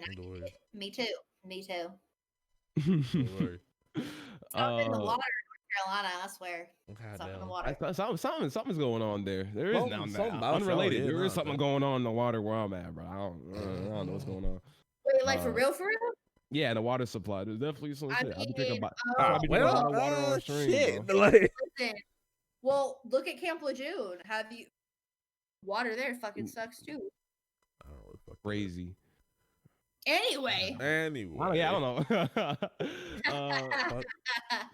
Me too. Me too. Something in the water in North Carolina, I swear. Something in the water. Something's going on there. There is now unrelated. There is something going on in the water where I'm at, bro. I don't know what's going on. Wait, like for real? Yeah, the water supply. There's definitely some shit. I've been drinking a lot of water on stream, shit. bro. Like, listen, well, look at Camp Lejeune. Have you? water there fucking sucks too. I don't know what the fuck. Crazy. Anyway. Anyway. I don't know.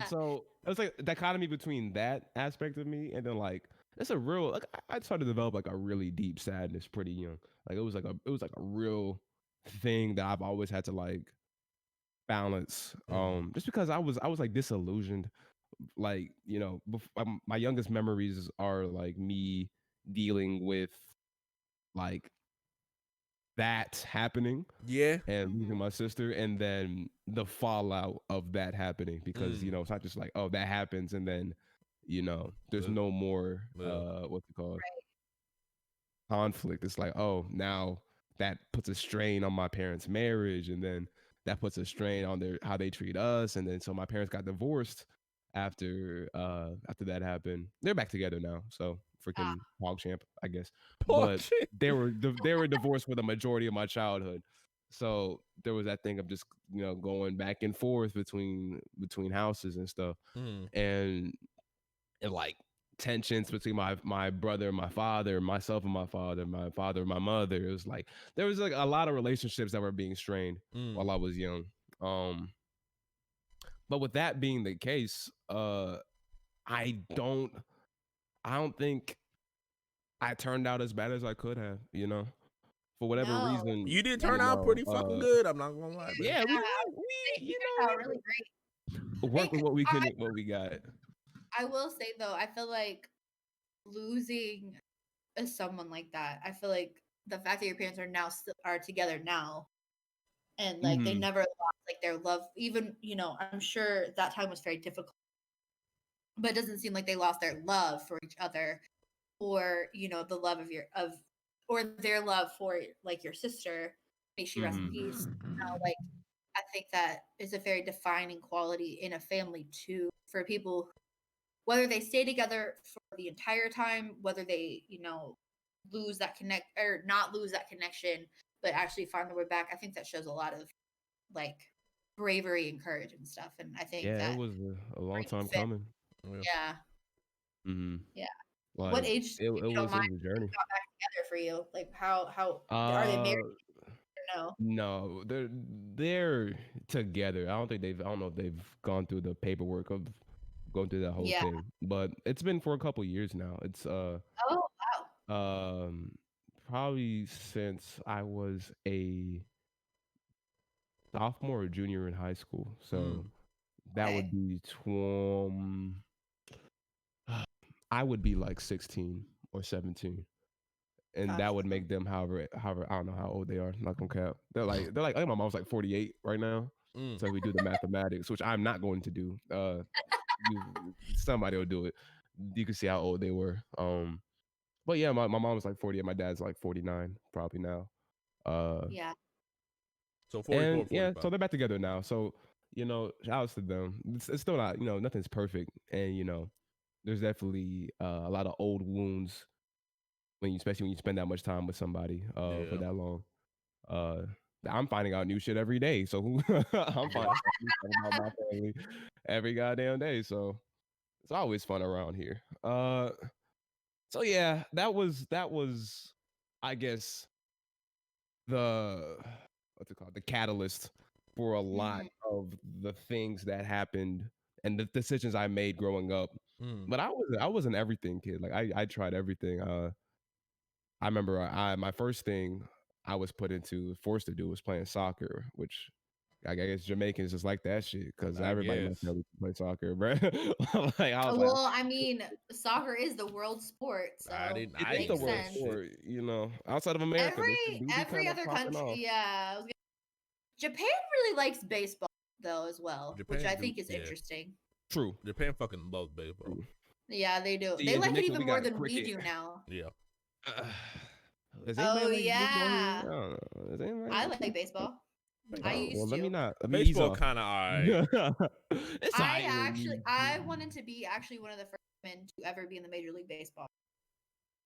So it was like a dichotomy between that aspect of me and then like it's a real like I started to develop like a really deep sadness pretty young. Like it was like a real thing that I've always had to like balance. Just because I was like disillusioned. Like, you know, my youngest memories are like me dealing with like that happening Yeah. and losing my sister and then the fallout of that happening because you know it's not just like oh that happens and then you know there's no more what's it called conflict. It's like oh now that puts a strain on my parents' marriage and then that puts a strain on their how they treat us and then so my parents got divorced after that happened. They're back together now, so freaking PogChamp, I guess. But they were divorced for the majority of my childhood. So there was that thing of just you know going back and forth between houses and stuff, and like tensions between my brother and my father, myself and my father and my mother. It was like there was like a lot of relationships that were being strained while I was young. But with that being the case, I don't think I turned out as bad as I could have, you know, for whatever reason. You did turn out pretty fucking good. I'm not gonna lie. Yeah, we you know, really great. work with what we can, what we got. I will say though, I feel like losing someone like that. I feel like the fact that your parents are now are together now, and like they never lost like their love. Even you know, I'm sure that time was very difficult, but it doesn't seem like they lost their love for each other, or you know, the love or their love for like your sister. May she rest in peace. Like I think that is a very defining quality in a family too for people, whether they stay together for the entire time, whether they, you know, lose that connect or not lose that connection, but actually find their way back. I think that shows a lot of like bravery and courage and stuff. And I think that it was a long time coming. Yeah. Yeah. Like, what age? It was a journey. Got back together for you. Like how are they married? No, they're together. I don't know if they've gone through the paperwork of going through that whole thing, but it's been for a couple years now. It's probably since I was a sophomore or junior in high school. So that would be I would be like 16 or 17. And that would make them however I don't know how old they are. I'm not gonna cap. They're like I think my mom's like 48 right now. So we do the mathematics, which I'm not going to do. Somebody will do it. You can see how old they were. But yeah, my mom was like 48. My dad's like 49 probably now. So 44, and so they're back together now. So you know, shout outs to them. It's still not you know nothing's perfect, and you know, there's definitely a lot of old wounds especially when you spend that much time with somebody for that long. I'm finding out new shit every day, so I'm finding out about my family every goddamn day. So it's always fun around here. So yeah, that was I guess the what's it called, the catalyst for a lot of the things that happened and the decisions I made growing up. But I was an everything kid. Like I tried everything. I remember my first thing I was forced to do was playing soccer, which I guess Jamaicans just like that shit because everybody must know play soccer, bro. I mean, soccer is the world sport, so it's the world sport, you know. Outside of America, every other country, Japan really likes baseball though as well, which I think is interesting. True, Japan fucking loves baseball. Yeah, they do. They like it even more than we do now. Yeah. I like baseball. I used to. Let me not. Baseball kind of alright. I wanted to be actually one of the first women to ever be in the Major League Baseball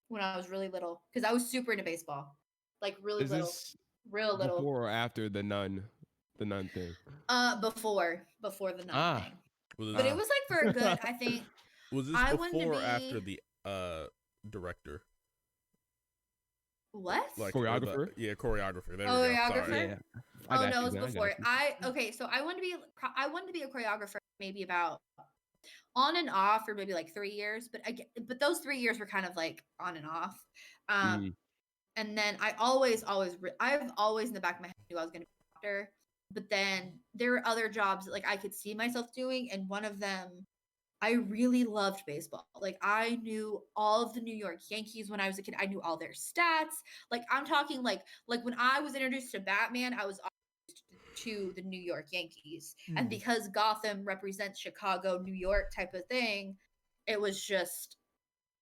when I was really little because I was super into baseball, like really little, real little. Before or after the nun thing? Before the nun thing. But it was like for a good. I think. Was this before or after the director? What? Like Choreographer? Choreographer. There we go. Choreographer? Sorry. Yeah. Oh no, it you, was man, before. you. So I wanted to be a choreographer maybe about on and off for maybe like 3 years, but those 3 years were kind of like on and off. Mm. And then I've always in the back of my head knew I was going to be a doctor. But then there were other jobs that like I could see myself doing, and one of them, I really loved baseball. Like I knew all of the New York Yankees when I was a kid. I knew all their stats. Like I'm talking like when I was introduced to Batman, I was introduced to the New York Yankees. And because Gotham represents Chicago, New York type of thing, it was just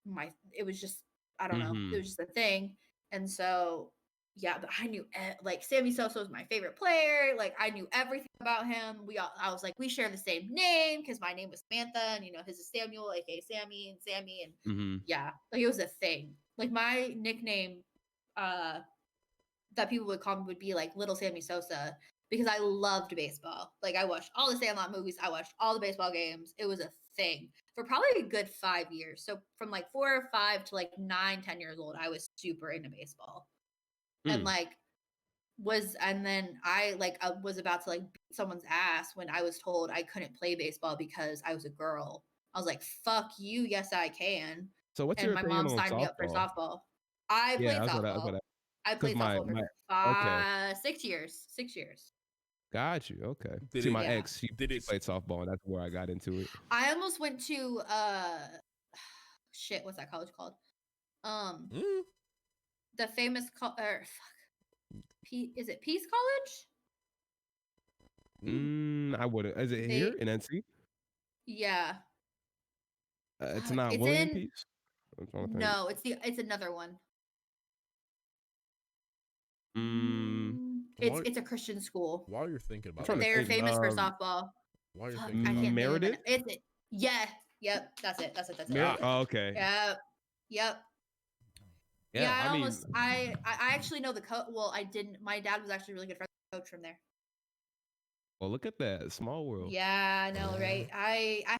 I don't know. It was just a thing. And so yeah, but I knew like Sammy Sosa was my favorite player. Like I knew everything about him. I was like, we share the same name because my name was Samantha, and his is Samuel, aka Sammy, and yeah, like it was a thing. Like my nickname, that people would call me would be like Little Sammy Sosa because I loved baseball. Like I watched all the Sandlot movies, I watched all the baseball games. It was a thing for probably a good 5 years. So from like 4 or 5 to like 9, 10 years old, I was super into baseball. And then I was about to like beat someone's ass when I was told I couldn't play baseball because I was a girl. I was like, fuck you, yes I can. So what's And your my opinion mom on signed me up for softball? softball. I played softball. I Because played softball for 6 years. 6 years. Got you. Okay. Did my it- ex, she did it- played softball, and that's where I got into it. I almost went to shit, what's that college called? The famous is it Peace College? I wouldn't. Is it here in NC? Yeah. It's not It's William in Peace. I'm trying to think. No, it's another one. It's a Christian school. While you're thinking about trying it, to They're think, famous for softball. while you're Fuck, thinking I about can't it, think of Meredith? it. Yeah. Yep. That's it. Oh, okay. Yep. Yeah, I mean, almost I actually know the coach. Well, I didn't. My dad was actually really good friends with the coach from there. well, look at that small world. Yeah, I know, right? I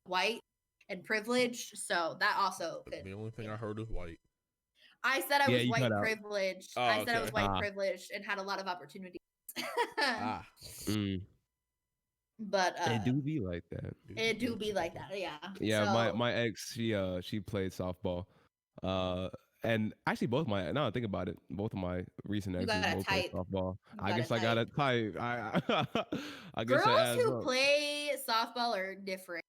white and privileged, so that also could. the only thing I heard was white. I said I was you white cut out. privileged. Oh, I said I was okay. white privileged and had a lot of opportunities. But It do be like that. it do be like that, yeah. Yeah, So, my ex, she played softball. And actually now I think about it, both of my recent You exes got a both played type. softball. You I got guess a I got a type. type. I guess Girls it adds who up. play softball are different.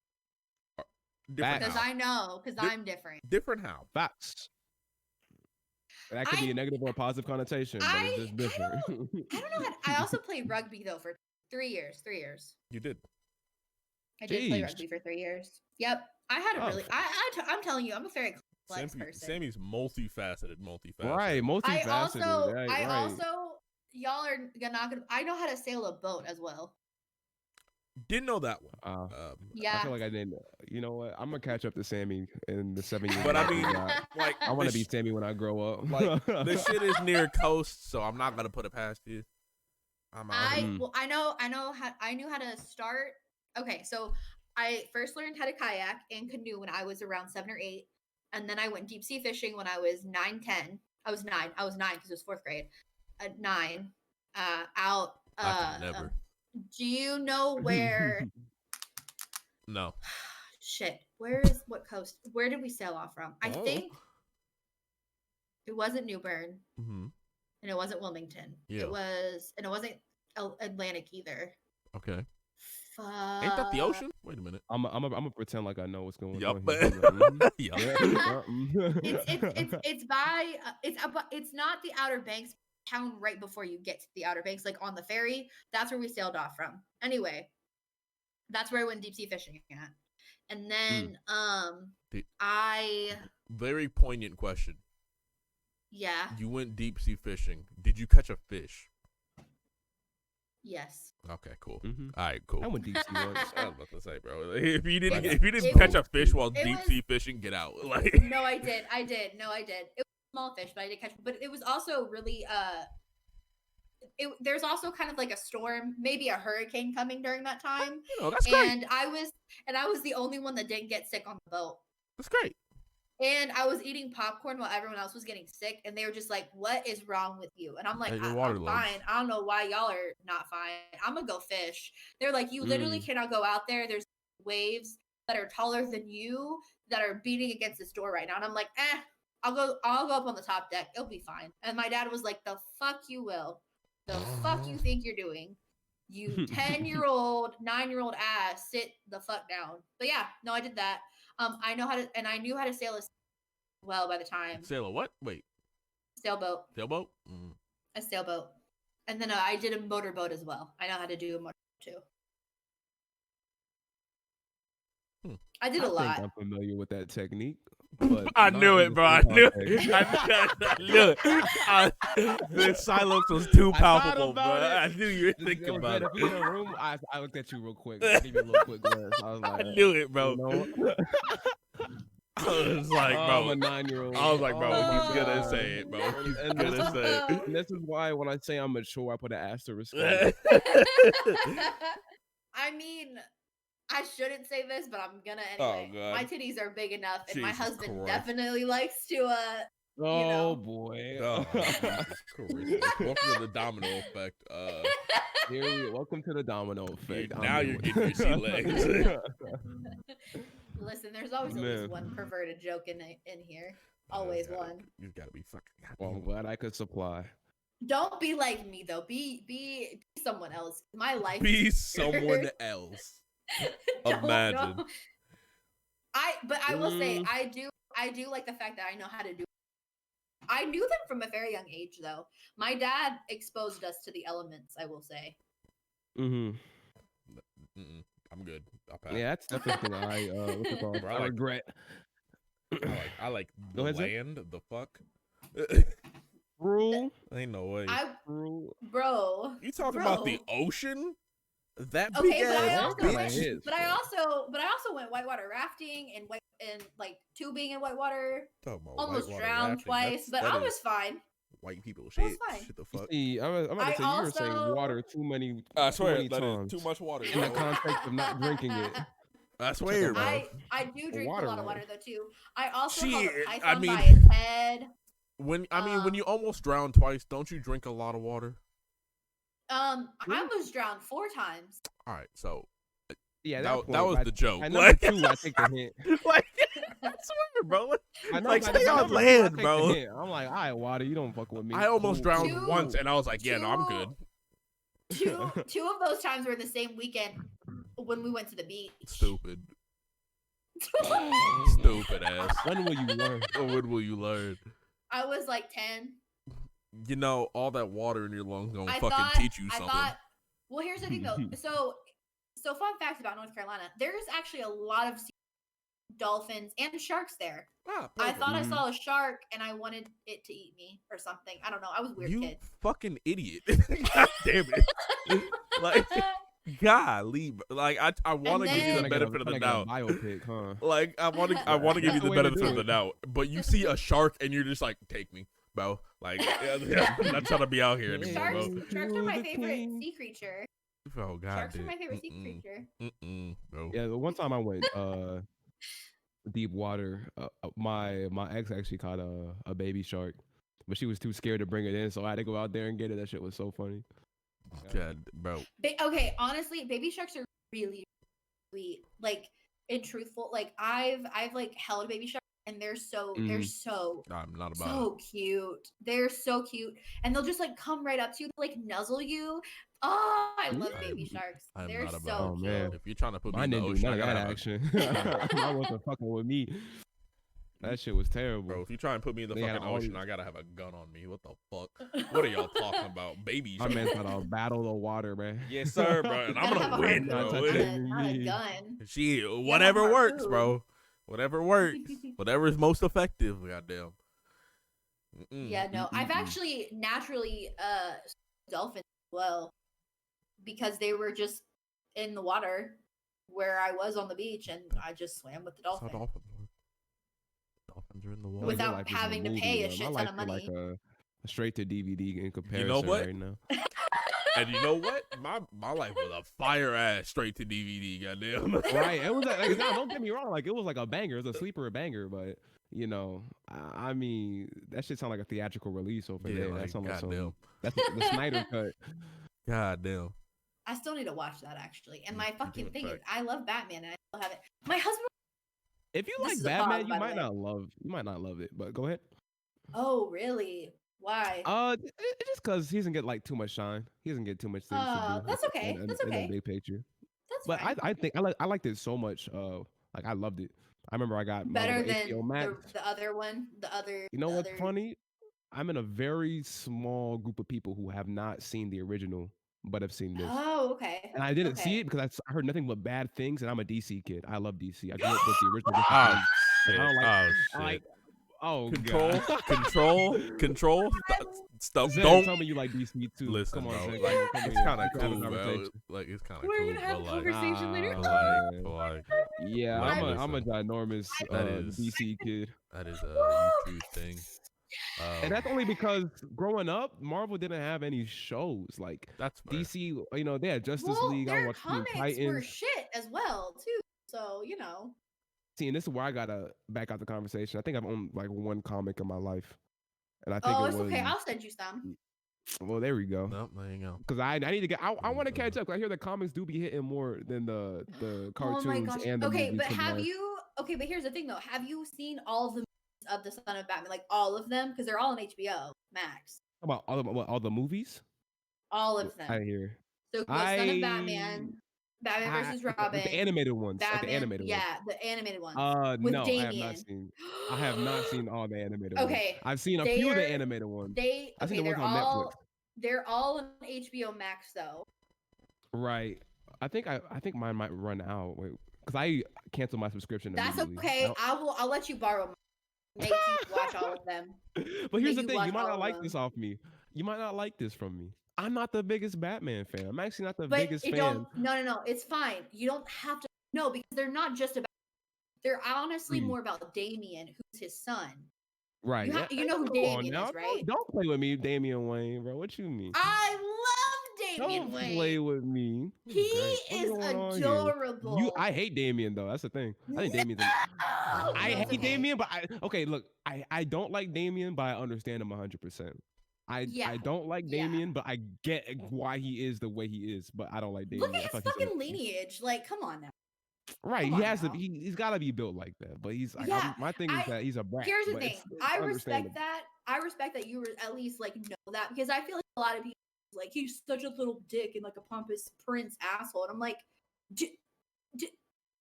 Different Because how? I know, because I'm different. Different how? Facts. That could be a negative or a positive connotation, but it's just different. I don't know. I also played rugby though for 3 years. 3 years. You did. I did play Jeez. rugby for 3 years. Yep. I had a really. I'm telling you, I'm a very complex person. Sammy's multifaceted. Right, multifaceted. I also, y'all are not gonna. I know how to sail a boat as well. Didn't know that one. Yeah. I feel like I didn't. You know what? I'm gonna catch up to Sammy in the 7 years. But I mean, like, I want to be Sammy when I grow up. Like, this shit is near coast, so I'm not gonna put it past you. I knew how to start. Okay, so I first learned how to kayak and canoe when I was around 7 or 8, and then I went deep sea fishing when I was 9, 10. I was 9 because it was 4th grade. At 9, out. I could never. Do you know where? No. Shit. What coast? Where did we sail off from? I think it wasn't New Bern, and it wasn't Wilmington. Yeah. It wasn't Atlantic either. Okay. Fuck. Ain't that the ocean? Wait a minute. I'm gonna pretend like I know what's going on. Yup. It's not the Outer Banks. Town right before you get to the Outer Banks, like on the ferry. That's where we sailed off from. Anyway, that's where I went deep sea fishing at. And then very poignant question. Yeah. You went deep sea fishing. Did you catch a fish? Yes. Okay, cool. All right, cool. I went deep sea once. I was about to say, bro. If you didn't catch a fish while deep sea fishing, get out. Like. No, I did. No, I did. It was a small fish, but I did catch. But it was also really there's also kind of like a storm, maybe a hurricane coming during that time. That's great. And I was the only one that didn't get sick on the boat. That's great. And I was eating popcorn while everyone else was getting sick, and they were just like, "What is wrong with you?" And I'm like, Hey, you're I'm waterlogged. fine. I don't know why y'all are not fine. I'm gonna go fish. They're like, "You literally cannot go out there. There's waves that are taller than you that are beating against this door right now." And I'm like, I'll go up on the top deck. It'll be fine. And my dad was like, "The fuck you will. The fuck you think you're doing? You 10-year-old, 9-year-old ass, sit the fuck down." But yeah, no, I did that. I knew how to sail well by the time. Sail a what? Wait. Sailboat. Sailboat? A sailboat. And then I did a motorboat as well. I know how to do a motorboat too. I did a lot. I think I'm familiar with that technique. But I knew it, bro. I knew it. I knew it. The silence was too palpable, bro. I knew you were thinking about it. If you in the room, I looked at you real quick. I gave you a little quick glance. I was like, I knew it, bro. You know? I was like, bro. I'm a 9-year-old. I was like, bro, he's gonna say it, bro. He's gonna say it. And this is why when I say I'm mature, I put an asterisk on it. I mean, I shouldn't say this, but I'm gonna anyway. Oh, God. My titties are big enough, and my Jesus husband Christ. definitely likes to Oh boy. Oh, Jesus Christ. Welcome to the Domino Effect. Welcome to the Domino Effect. Now you're getting your sea legs. Listen, there's always at least one perverted joke in here. Always one. You gotta be fucking. Well, I'm glad I could supply. Don't be like me though. Be someone else. My life. Be someone else. Imagine. Know. But I will say I do like the fact that I know how to do. I knew them from a very young age though. My dad exposed us to the elements, I will say. Mm-hmm. I'm good. I'll pass. Yeah, that's definitely thing I what's it called? I regret. I like the land. The fuck. Rule. Ain't no way. Bro. You talking about the ocean? That okay, big ass bitch. But I also went whitewater rafting and like tubing in whitewater. Almost drowned rafting. Twice, but I was fine. White people shit. Shit the fuck. See, I'm about to say you were saying water too many. I swear that is too much water. In the context of not drinking it. I swear, bro. I do drink a lot of water though too. I also held a python by its head. When you almost drown twice, don't you drink a lot of water? I almost drowned 4 times. All right, so yeah, that was the joke. I take the hint. Like, I swear, bro. Stay on land, bro. I'm like, all right, water, you don't fuck with me. I almost drowned once, and I was like, yeah, no, I'm good. Two of those times were the same weekend when we went to the beach. Stupid. Stupid ass. When will you learn? When will you learn? I was like 10. You know, all that water in your lungs gonna fucking teach you something. Well, here's the thing though. So fun fact about North Carolina: there's actually a lot of dolphins and sharks there. I thought I saw a shark and I wanted it to eat me or something. I don't know. I was a weird kid. You fucking idiot! God damn it! Like, golly, like I want to give you the benefit of the doubt. Biopic, huh? Like I want to give you the benefit of the doubt, but you see a shark and you're just like, take me, bro. Like, I'm not trying to be out here anymore, bro. Sharks are my favorite sea creature. Oh God, sharks are my favorite sea creature. Bro. Yeah, the one time I went deep water, my ex actually caught a baby shark, but she was too scared to bring it in, so I had to go out there and get it. That shit was so funny. God, bro. Okay, honestly, baby sharks are really sweet. Like, and truthful. Like, I've like held a baby shark, and they're so I'm not about so cute. They're so cute, and they'll just like come right up to you, like nuzzle you. Oh, I love baby sharks. They're so cute. Man. If you're trying to put me in the ocean, I got action. I wasn't fucking with me. That shit was terrible, bro. If you try and put me in the fucking ocean, I gotta have a gun on me. What the fuck? What are y'all talking about, baby? I meant to battle the water, man. Yes, sir, bro. And I'm gonna win, bro. Not a gun. Shit, whatever works, bro. Whatever works. Whatever is most effective. Goddamn. Yeah, no. I've actually naturally dolphins as well, because they were just in the water where I was on the beach, and I just swam with the dolphin. Dolphins are in the water without having to pay a shit ton of money. Like a straight to DVD in comparison. You know what? Right now. And you know what? My life was a fire ass straight to DVD. Goddamn. Right. It was like, no, don't get me wrong. Like, it was like a banger. It was a sleeper banger, but you know, I mean, that shit sound like a theatrical release over Yeah, there. like, That sound like goddamn. that's the Snyder cut. Goddamn. I still need to watch that actually. And my Domino fucking thing is, Effect. I love Batman, and I still have it. My husband. If you This like is a Batman, pause, you by the might way. not love it, but go ahead. Oh, really? Why? It's just because he doesn't get like too much shine. He doesn't get too much things to do. That's okay. That's In the okay. big picture. That's But fine. I think I liked it so much. Like I loved it. I remember I got my Better little than HBO Max. the other one. You know the what's other. funny? I'm in a very small group of people who have not seen the original, but have seen this. Oh, okay. And I didn't see Okay. it because I heard nothing but bad things, and I'm a DC kid. I love DC. I grew up with the original. Oh I shit. don't like. Oh I like. shit. Oh Control. God. Control. Stuff. Zen, Don't tell me you like DC too. listen, Come on, bro. Zen. Like Come it's here. kind of Let's have a cool, bro. conversation. Like it's kind of We're cool, gonna have but a like, conversation later. like, Yeah, Like, I'm a listen, ginormous that is- DC kid. that is a YouTube thing. And that's only because growing up, Marvel didn't have any shows. Like That's fair. DC, you know, they had Justice Well, League. I their watched Teen comics were Titans. shit as well too. So you know. See, and this is where I gotta back out the conversation. I think I've owned like one comic in my life, and I think Oh, it it's was. okay. I'll send you some. Well, there we go. Nope, there you go. Because I need to get. I want to catch up. 'Cause I hear the comics do be hitting more than the Oh cartoons my gosh. and the Okay, movies but have combined. you? Okay, but here's the thing though. Have you seen all of the movies of the Son of Batman? Like all of them, because they're all on HBO Max. About all the movies? All of them. I hear. So it goes Son of Batman, Batman versus Robin, like the animated ones. Like the Batman. animated ones. Yeah, the animated ones. With No, I have not Damien. seen. I have not seen all the animated ones. Okay, I've seen a few of the animated ones. I've seen the ones on Netflix. They're all on HBO Max though. Right. I think mine might run out. Wait, because I canceled my subscription. That's immediately. okay. I'll let you borrow mine. Make you watch all of them. But here's the you thing: watch you might all not of like them. this off me. You might not like this from me. I'm not the biggest Batman fan. I'm actually not the But biggest fan. No. It's fine. You don't have to. No, because they're not just about. They're honestly more about Damien, who's his son. Right. You know who Damien is, right? Don't play with me, Damian Wayne, bro. What you mean? I love Damien Don't Wayne. play with me. He is adorable. I hate Damien though. That's the thing. I think Damien's. I hate Damien, but I don't like Damien, but I understand him 100%. I don't like Damien, but I get why he is the way he is. But I don't like Damien. Look at his fucking lineage. Like, come on now. Right, he has to. He's got to be built like that. But he's like, my thing is that he's a brat. Here's the thing. I respect that. I respect that you were at least like know that, because I feel like a lot of people like he's such a little dick and like a pompous prince asshole, and I'm like,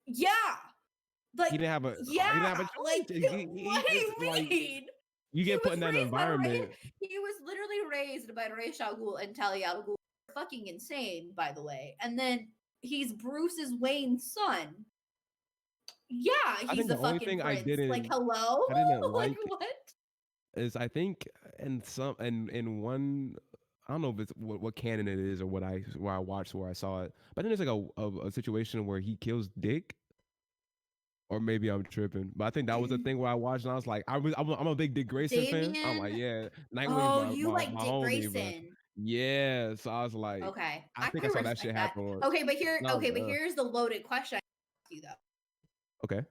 yeah, like he didn't have a yeah, he didn't have a choice. like what do you mean? You get put in that environment. He was literally raised by Ra's al Ghul and Talia al Ghul. Fucking insane, by the way. And then he's Bruce's Wayne's son. Yeah, he's a fucking prince. Like, hello? I didn't like what? Is I think in one, I don't know if it's what canon it is or where I watched where I saw it, but then there's like a situation where he kills Dick. Or maybe I'm tripping, but I think that was the thing where I watched and I was like, I'm a big Dick Grayson fan. I'm like, yeah, Nightwing's my Dick homie, Grayson. But yeah, so I was like, okay, I think I saw that shit happen. Okay, but here's the loaded question I ask you though. Okay.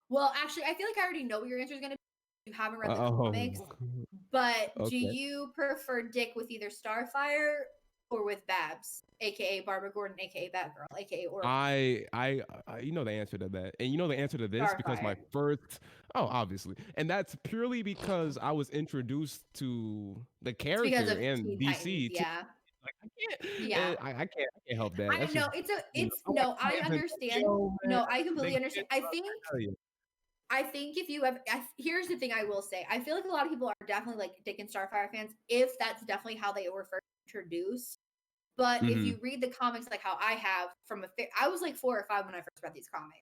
Well, actually, I feel like I already know what your answer is gonna be. You haven't read the comics, but do you prefer Dick with either Starfire or with Babs, aka Barbara Gordon, aka Batgirl, aka Oracle? I you know the answer to that, and you know the answer to this because my first obviously, and that's purely because I was introduced to the character in DC. Yeah. I can't help that. I know I understand. No, I completely understand. I think if you have, here's the thing I will say. I feel like a lot of people are definitely like Dick and Starfire fans, if that's definitely how they were first introduced. But if you read the comics like how I have I was like 4 or 5 when I first read these comics.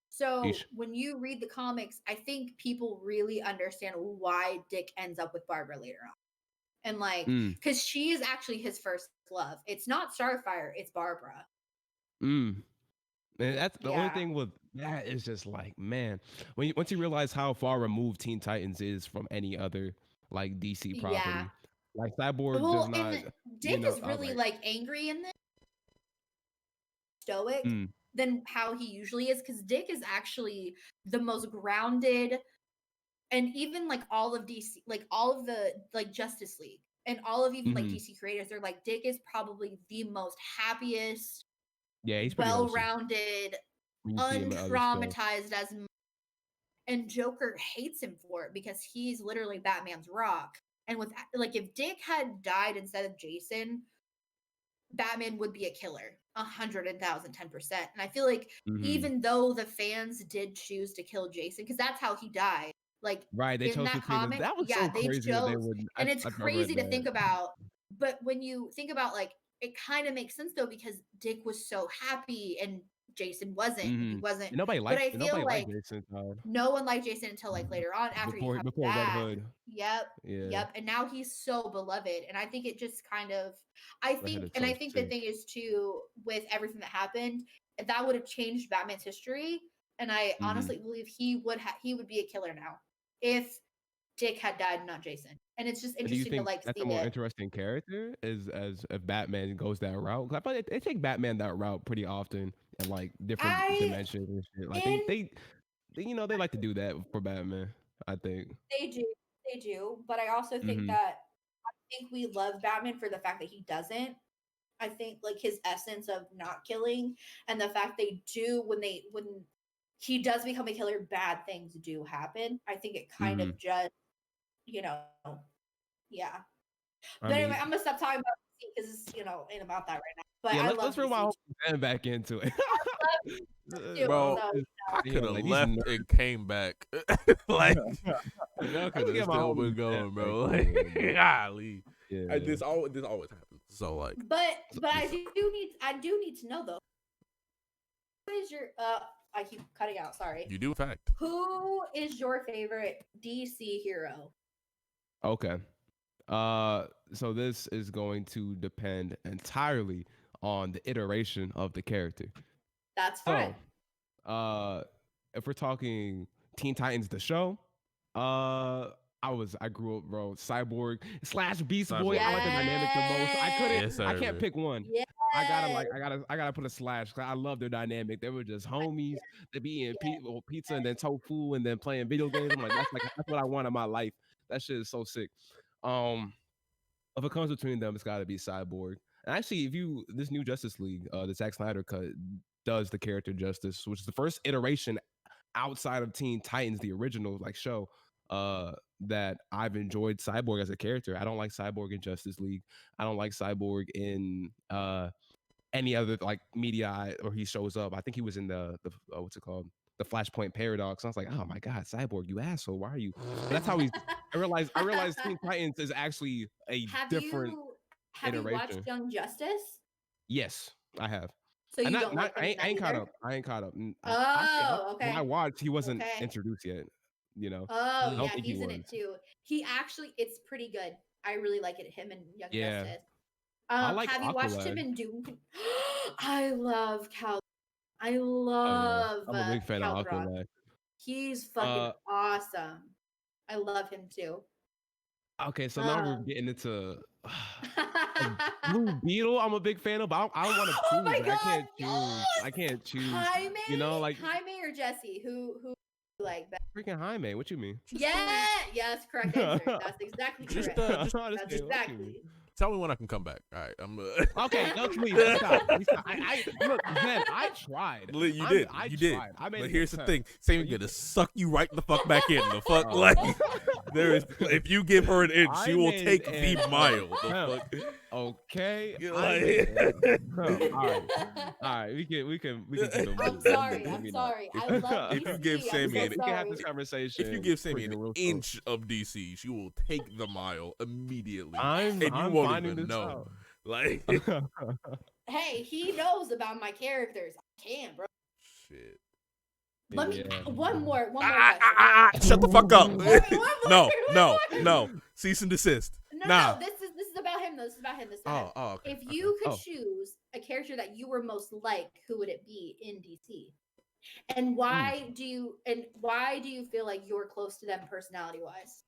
So when you read the comics, I think people really understand why Dick ends up with Barbara later on. And like, because she is actually his first love. It's not Starfire, it's Barbara. And that's the only thing with that is just like, man, once you realize how far removed Teen Titans is from any other like DC property, like Cyborg does not. Dick is really like angry in this, stoic than how he usually is, because Dick is actually the most grounded, and even like all of DC, like all of the like Justice League and all of even like DC creators, they're like Dick is probably the most happiest, he's pretty wholesome. well-rounded, When you see him in other stuff. untraumatized as, and Joker hates him for it because he's literally Batman's rock. And with like, if Dick had died instead of Jason, Batman would be a killer, 110%. And I feel like even though the fans did choose to kill Jason, because that's how he died. Like, right, they in chose that between comic, that was yeah, so they crazy chose, that they would, and it's I've crazy read to that. think about. But when you think about, like, it kind of makes sense though, because Dick was so happy and Jason wasn't. He wasn't. And nobody but I liked feel nobody like liked Jason no one liked Jason until like later on after he comes before Red back. Hood. Yep. And now he's so beloved. And I think it just kind of, I think the thing is too, with everything that happened, if that would have changed Batman's history. And I honestly believe he would be a killer now if Dick had died, not Jason. And it's just interesting do you think to like that's see a more it. interesting character is as if Batman goes that route? Because I feel like they take Batman that route pretty often in like different dimensions and shit. Like they you know, they like to do that for Batman. I think they do. But I also think that we love Batman for the fact that he doesn't. I think like his essence of not killing and the fact they do when he does become a killer, bad things do happen. I think it kind of just, yeah. But anyway, I'm gonna stop talking about DC because it's ain't about that right now. But yeah, I let's love rewind DC back into it. Bro, I could have left and came back. Like, y'all could have still been going, bro. Like, golly. Yeah. This always happens. So like, but I do need to know though. Who is your I keep cutting out. Sorry. You do, in fact. Who is your favorite DC hero? Okay. So this is going to depend entirely on the iteration of the character. That's fine. So, if we're talking Teen Titans the show, I grew up, bro, Cyborg / Beast Boy. Yes. I like the dynamic the most. I can't pick one. Yes. I gotta put a slash. I love their dynamic. They were just homies. They be eating pizza and then tofu and then playing video games. I'm like, that's what I want in my life. That shit is so sick. If it comes between them, it's got to be Cyborg. And actually, this new Justice League, the Zack Snyder cut, does the character justice, which is the first iteration outside of Teen Titans, the original show, that I've enjoyed Cyborg as a character. I don't like Cyborg in Justice League. I don't like Cyborg in any other media or he shows up. I think he was in the what's it called? The Flashpoint Paradox. I was like, oh my God, Cyborg, you asshole. Why are you? But that's how he's. I realized Teen Titans is actually a different Have you watched Young Justice? Yes, I have. So you don't like I ain't caught up. I ain't caught up. Okay. When I watched, he wasn't introduced yet. Oh yeah, he's in it too. He actually, it's pretty good. I really like it. Him and Young Justice. Have you watched him in Doom? I love Cal. I love. I'm a big fan of Aqualad. He's fucking awesome. I love him too. Okay, so now we're getting into Blue Beetle. I'm a big fan of, but I don't want to choose. Oh my God, I can't choose. Jaime, Jaime or Jesse? Who like that? Freaking Jaime. What you mean? Yes, correct answer. That's exactly correct. That's exactly. Tell me when I can come back. All right, I'm. Okay, no, please stop. Look, Ben, I tried. You did. I made. But here's the thing: Sami's gonna suck you right the fuck back in. The fuck, there is. If you give her an inch, she will take the mile. The fuck. Okay. All right. We can. I'm sorry. I love if you give Sami we can have this conversation. If you give Sami an inch of DC, she will take the mile immediately. And you won't even know. Hey, he knows about my characters. I can, bro. Shit. Let me one more. Shut the fuck up. No. Cease and desist. No, this is about him though. This is about him this time. Okay. If you could choose a character that you were most like, who would it be in DC? And why do you feel like you're close to them personality wise?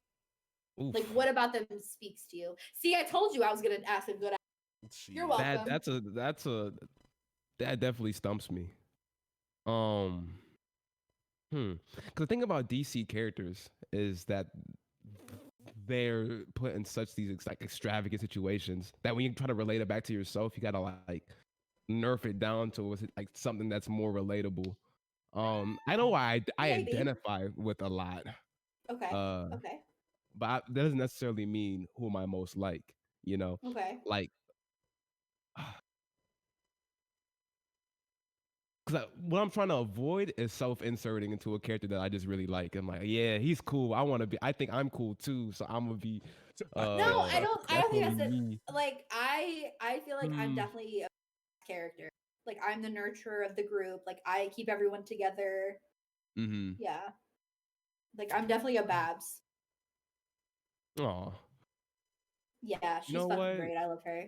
Like, what about them speaks to you? See, I told you I was gonna ask a good. You're welcome. That definitely stumps me. Because the thing about DC characters is that they're put in such these like extravagant situations that when you try to relate it back to yourself, you gotta like nerf it down to like something that's more relatable. I know I Maybe. identify with a lot. Okay. Uh, Okay. but that doesn't necessarily mean who am I most like. You know, Okay. like because what I'm trying to avoid is self-inserting into a character that I just really like. I'm like, yeah, he's cool. I want to be. I think I'm cool too, so I'm gonna be. No, I don't think definitely that's it. me. Like I feel like I'm Hmm. definitely a character. Like I'm the nurturer of the group. Like I keep everyone together. Mm-hmm. Yeah. Like I'm definitely a Babs. Aw. Yeah, You she's know fucking what? great. I love her.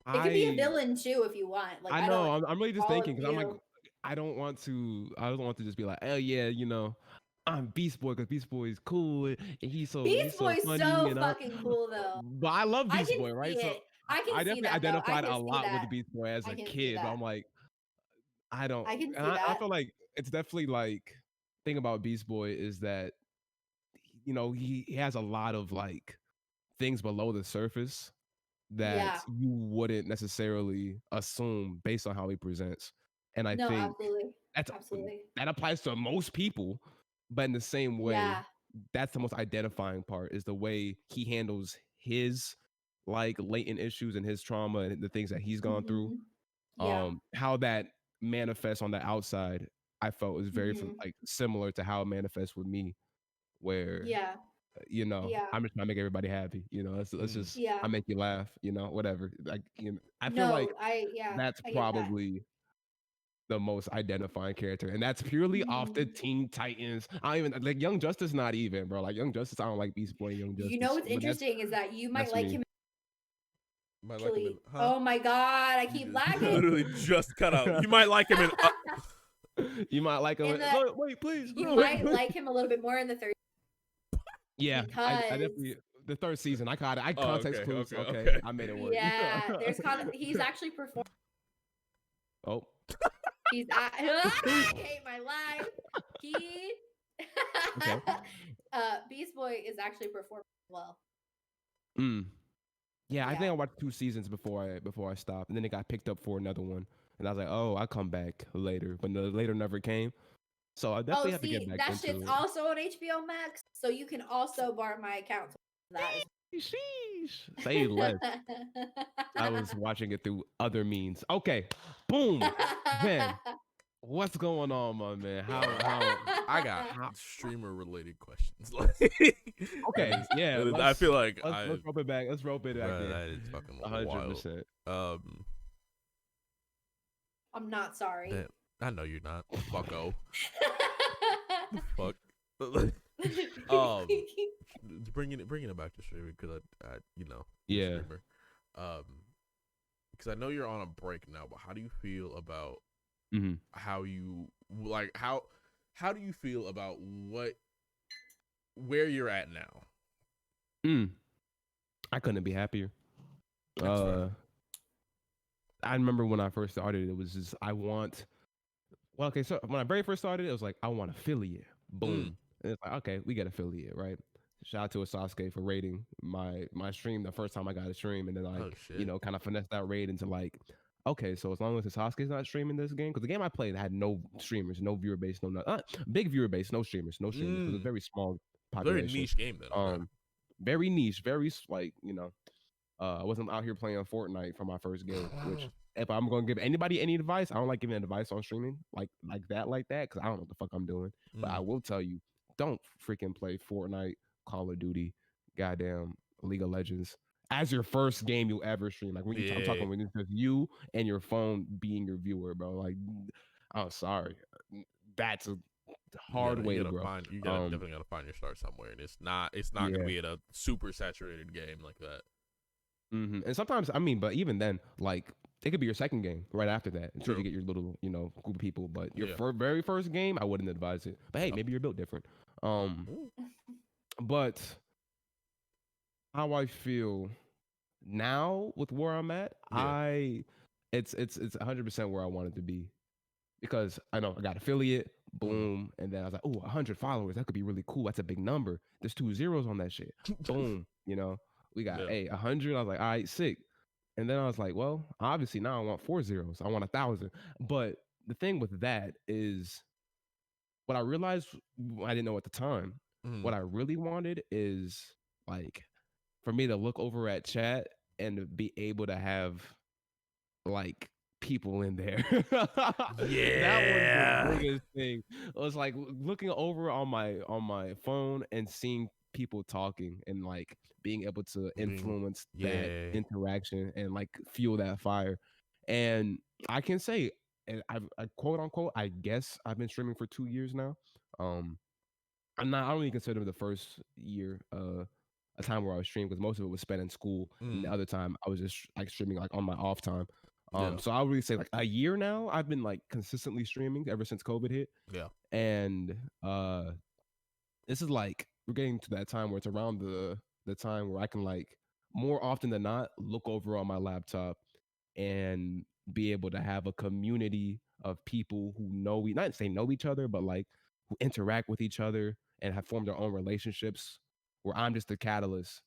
It could be a villain too if you want. Like I I don't know. I'm really just all of thinking because I'm like, you. I don't want to just be like, oh yeah, you know, I'm Beast Boy because Beast Boy is cool and he's Beast so Boy's funny so and fucking cool though. but I love I Beast can Boy, right? see So it. I I can see definitely that though. I identified can a see lot with that. Beast Boy as I a can see kid, but that. I'm like, I don't, I can and see I that. feel like it's definitely like thing about Beast Boy is that you know he has a lot of like things below the surface that Yeah. you wouldn't necessarily assume based on how he presents. And I No, think absolutely. that's Absolutely. that applies to most people, but in the same way, Yeah. that's the most identifying part is the way he handles his like latent issues and his trauma and the things that he's gone through. Mhm. Yeah. How that manifests on the outside, I felt was very Mhm. like similar to how it manifests with me, where Yeah. you know, Yeah. I'm just trying to make everybody happy. You know, let's just I Yeah. make you laugh. You know, whatever. Like, you know, I feel like No, that's I get that. probably the most identifying character, and that's purely off the Mhm. Teen Titans. I don't even like Young Justice. Not even, bro. Like Young Justice, I don't like Beast Boy and Young You know Justice, what's but interesting is that you might that's like me. him Might like him in, actually. huh? Oh my god, I You keep just lagging. literally just cut out. You might like him in. You might like him. In the Go, wait, please. you No, might please. like him a little bit more in the third Yeah, I because definitely the third season. I got it. I Oh, context okay, clues. okay, Okay, okay. I made it work. yeah, he's actually performed. Oh. I hate my life. He Okay. Beast Boy is actually performing well. Mm. Yeah, I think Yeah. I watched 2 seasons before I stopped, and then it got picked up for another one, and I was like, oh, I'll come back later, but the later never came. So I Oh, definitely have to get see, back that shit's into it. also on HBO Max, so you can also borrow my account for that as Sheesh. Say less. well. I was watching it through other means. Okay, boom. Then what's going on, my man? How? I got How? streamer related questions. Like, Okay, yeah. I feel like Let's rope it back. Let's rope it back bro, in. that is fucking 100%. wild. I'm not sorry. Damn, I know you're not. Fucko. Fuck. Bringing it back to streaming because I you know, Yeah. streamer. Because I know you're on a break now, but how do you feel about Mm-hmm. how you like how do you feel about where you're at now? I couldn't be happier. That's fair. I remember when I first started, it was just well, okay, so when I very first started, it was like I want affiliate. Boom. And it's like, okay, we get affiliate, right? Shout out to a Sasuke for rating my stream the first time I got a stream, and then like you know, kind of finesse that raid into like, okay, so as long as Sasuke's not streaming this game, because the game I played had no streamers, no viewer base, big viewer base, no streamers, because it's a very small population. Very niche game then. Okay. Very niche, very like you know, I wasn't out here playing Fortnite for my first game, which if I'm gonna give anybody any advice, I don't like giving advice on streaming like that, because I don't know what the fuck I'm doing. But I will tell you, don't freaking play Fortnite, Call of Duty, goddamn League of Legends as your first game you ever stream. Like when I'm talking when it's just you and your phone being your viewer, bro. Like, I'm sorry, that's a hard way, bro. You definitely gotta find your start somewhere, and it's not gonna be in a super saturated game like that. Mm-hmm. And sometimes, I mean, but even then, like it could be your second game right after that until you get your little, you know, group of people. But your very first game, I wouldn't advise it. But hey, maybe you're built different. But how I feel now with where I'm at, it's 100% where I wanted to be. because I know I got affiliate, boom, and then I was like, oh, 100 followers, that could be really cool. That's a big number. There's 2 zeros on that shit. Boom, we got 100. I was like, all right, sick. And then I was like, well, obviously now I want 4 zeros. I want 1,000. But the thing with that is, what I realized, I didn't know at the time. What I really wanted is like for me to look over at chat and to be able to have like people in there. That was the biggest thing. It was like looking over on my phone and seeing people talking and like being able to influence that interaction and like fuel that fire. And I can say, and I quote unquote, I guess I've been streaming for 2 years now. I don't even consider the first year a time where I was streaming, because most of it was spent in school, and the other time I was just like streaming like on my off time. So I would really say like a year now I've been like consistently streaming ever since COVID hit. Yeah. And this is like we're getting to that time where it's around the time where I can like more often than not look over on my laptop and be able to have a community of people who not say know each other, but like who interact with each other and have formed their own relationships, where I'm just the catalyst.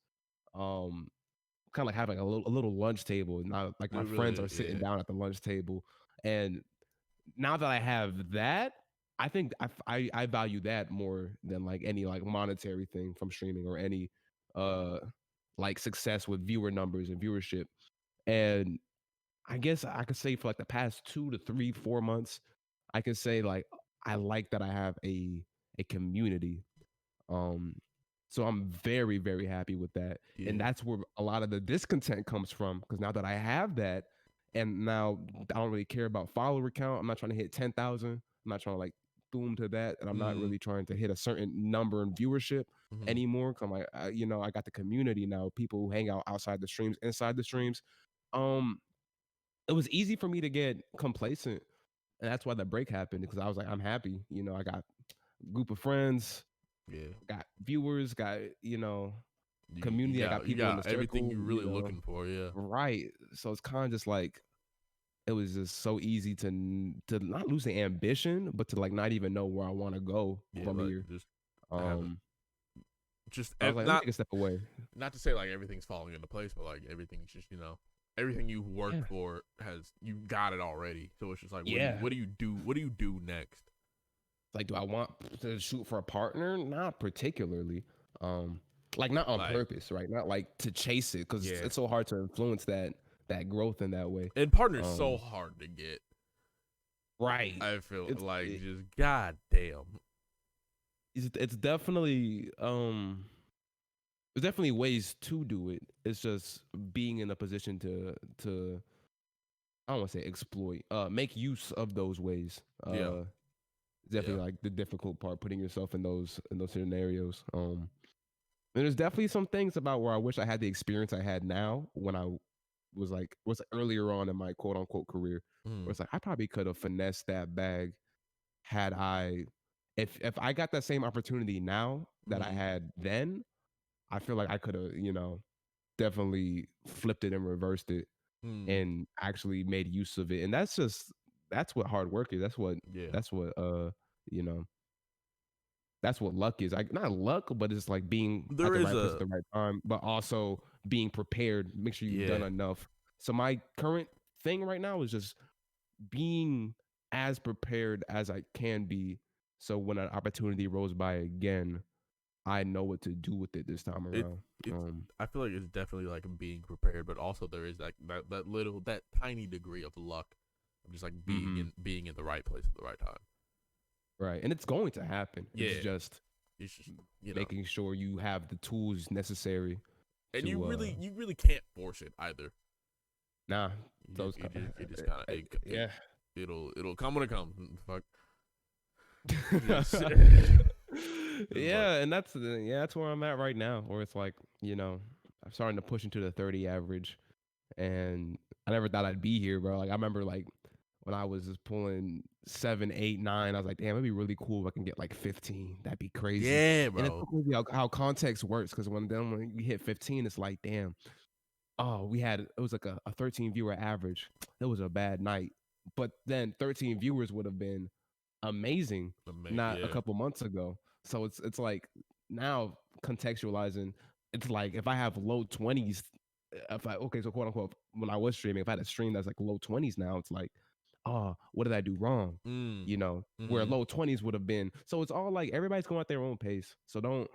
Kind of like having a little lunch table, and now like my friends are sitting down at the lunch table. And now that I have that, I think I value that more than like any like monetary thing from streaming, or any like success with viewer numbers and viewership. And I guess I could say for like the past 2 to 3, 4 months, I can say like I like that I have a community. So I'm very, very happy with that. Yeah. And that's where a lot of the discontent comes from, because now that I have that, and now I don't really care about follower count. I'm not trying to hit 10,000. I'm not trying to like boom to that. And I'm not really trying to hit a certain number in viewership anymore. Cause I'm like, I got the community now, people who hang out outside the streams, inside the streams. It was easy for me to get complacent. And that's why the break happened, because I was like, I'm happy. I got a group of friends. Yeah. Got viewers, got community. I got people in the circle. Everything you're really looking for, yeah. Right. So it's kind of just like it was just so easy to not lose the ambition, but to like not even know where I want to go from like here. Just I was like, let me take a step away. Not to say like everything's falling into place, but like everything's just everything you worked for you got it already. So it's just like what do you do? What do you do next? Like, do I want to shoot for a partner? Not particularly. Like not on purpose, right? Not like to chase it, because it's so hard to influence that growth in that way. And partners so hard to get. Right. I feel just goddamn. It's definitely there's definitely ways to do it. It's just being in a position to I don't want to say exploit, make use of those ways. Definitely like the difficult part, putting yourself in those scenarios. And there's definitely some things about where I wish I had the experience I had now when I was earlier on in my quote unquote career. Where it's like I probably could have finessed that bag had I, if I got that same opportunity now that I had then. I feel like I could have, definitely flipped it and reversed it and actually made use of it. And that's what hard work is. That's what that's what luck is. Like not luck, but it's like being at the right place at the right time, but also being prepared. Make sure you've done enough. So my current thing right now is just being as prepared as I can be. So when an opportunity rolls by again, I know what to do with it this time around. I feel like it's definitely like being prepared, but also there is like that tiny degree of luck of just like being in the right place at the right time. Right, and it's going to happen. It's just making sure you have the tools necessary. And you really can't force it either. Nah, those you just kind of it'll come when it comes. Fuck. And that's where I'm at right now, where it's like, I'm starting to push into the 30 average, and I never thought I'd be here, bro. Like I remember like when I was just pulling 7, 8, 9, I was like, damn, it'd be really cool if I can get like 15. That'd be crazy. Yeah, bro. And it's crazy how context works, because when we hit 15, it's like, damn, it was like a 13 viewer average. It was a bad night. but then 13 viewers would have been amazing not a Yeah. couple months ago. So it's like now contextualizing, it's like if I have low 20s, if I okay, so quote unquote, when I was streaming, if I had a stream that's like low 20s now, it's like, oh, what did I do wrong? Mm. You know, where Mm-hmm. low 20s would have been. So it's all like everybody's going at their own pace. So don't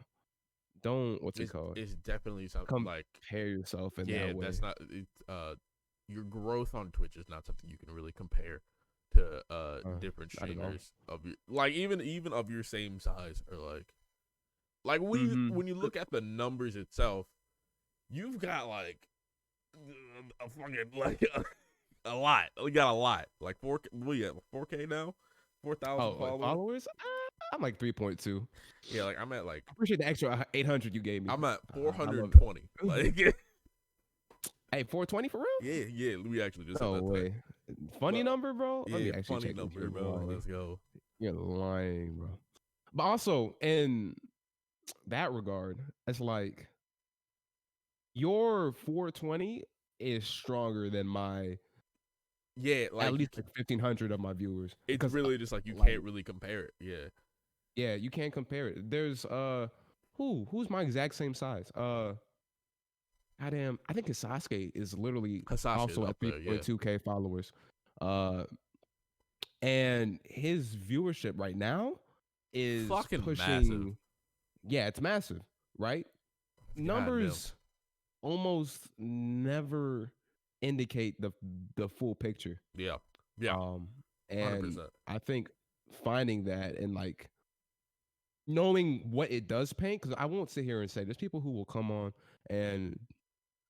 what's it called? It's definitely something like Compare yourself in yeah, that way. that's not your growth on Twitch is not something you can really compare to different streamers of your like even of your same size or like when you look at the numbers itself, you've got like a fucking like a lot. We got a lot. Like 4K. We have 4K now. 4,000 followers. I'm like 3.2. Yeah, like I'm at like. I appreciate the extra 800 you gave me. I'm at 420. Like, hey, 420 for real? Yeah, yeah. We actually just. No way. Funny number, bro. Yeah, funny number, bro. Let's go. You're lying, bro. But also in that regard, it's like your 420 is stronger than my. Yeah, like at least like 1,500 of my viewers. It's really just like you can't really compare it. Yeah. Yeah, you can't compare it. There's who's my exact same size? Goddamn, I think his Sasuke is literally also at 3.2K followers. And his viewership right now is fucking pushing massive. Yeah, it's massive, right? Numbers almost never indicate the full picture. Yeah. Yeah. And 100%. I think finding that and like knowing what it does paint, because I won't sit here and say there's people who will come on and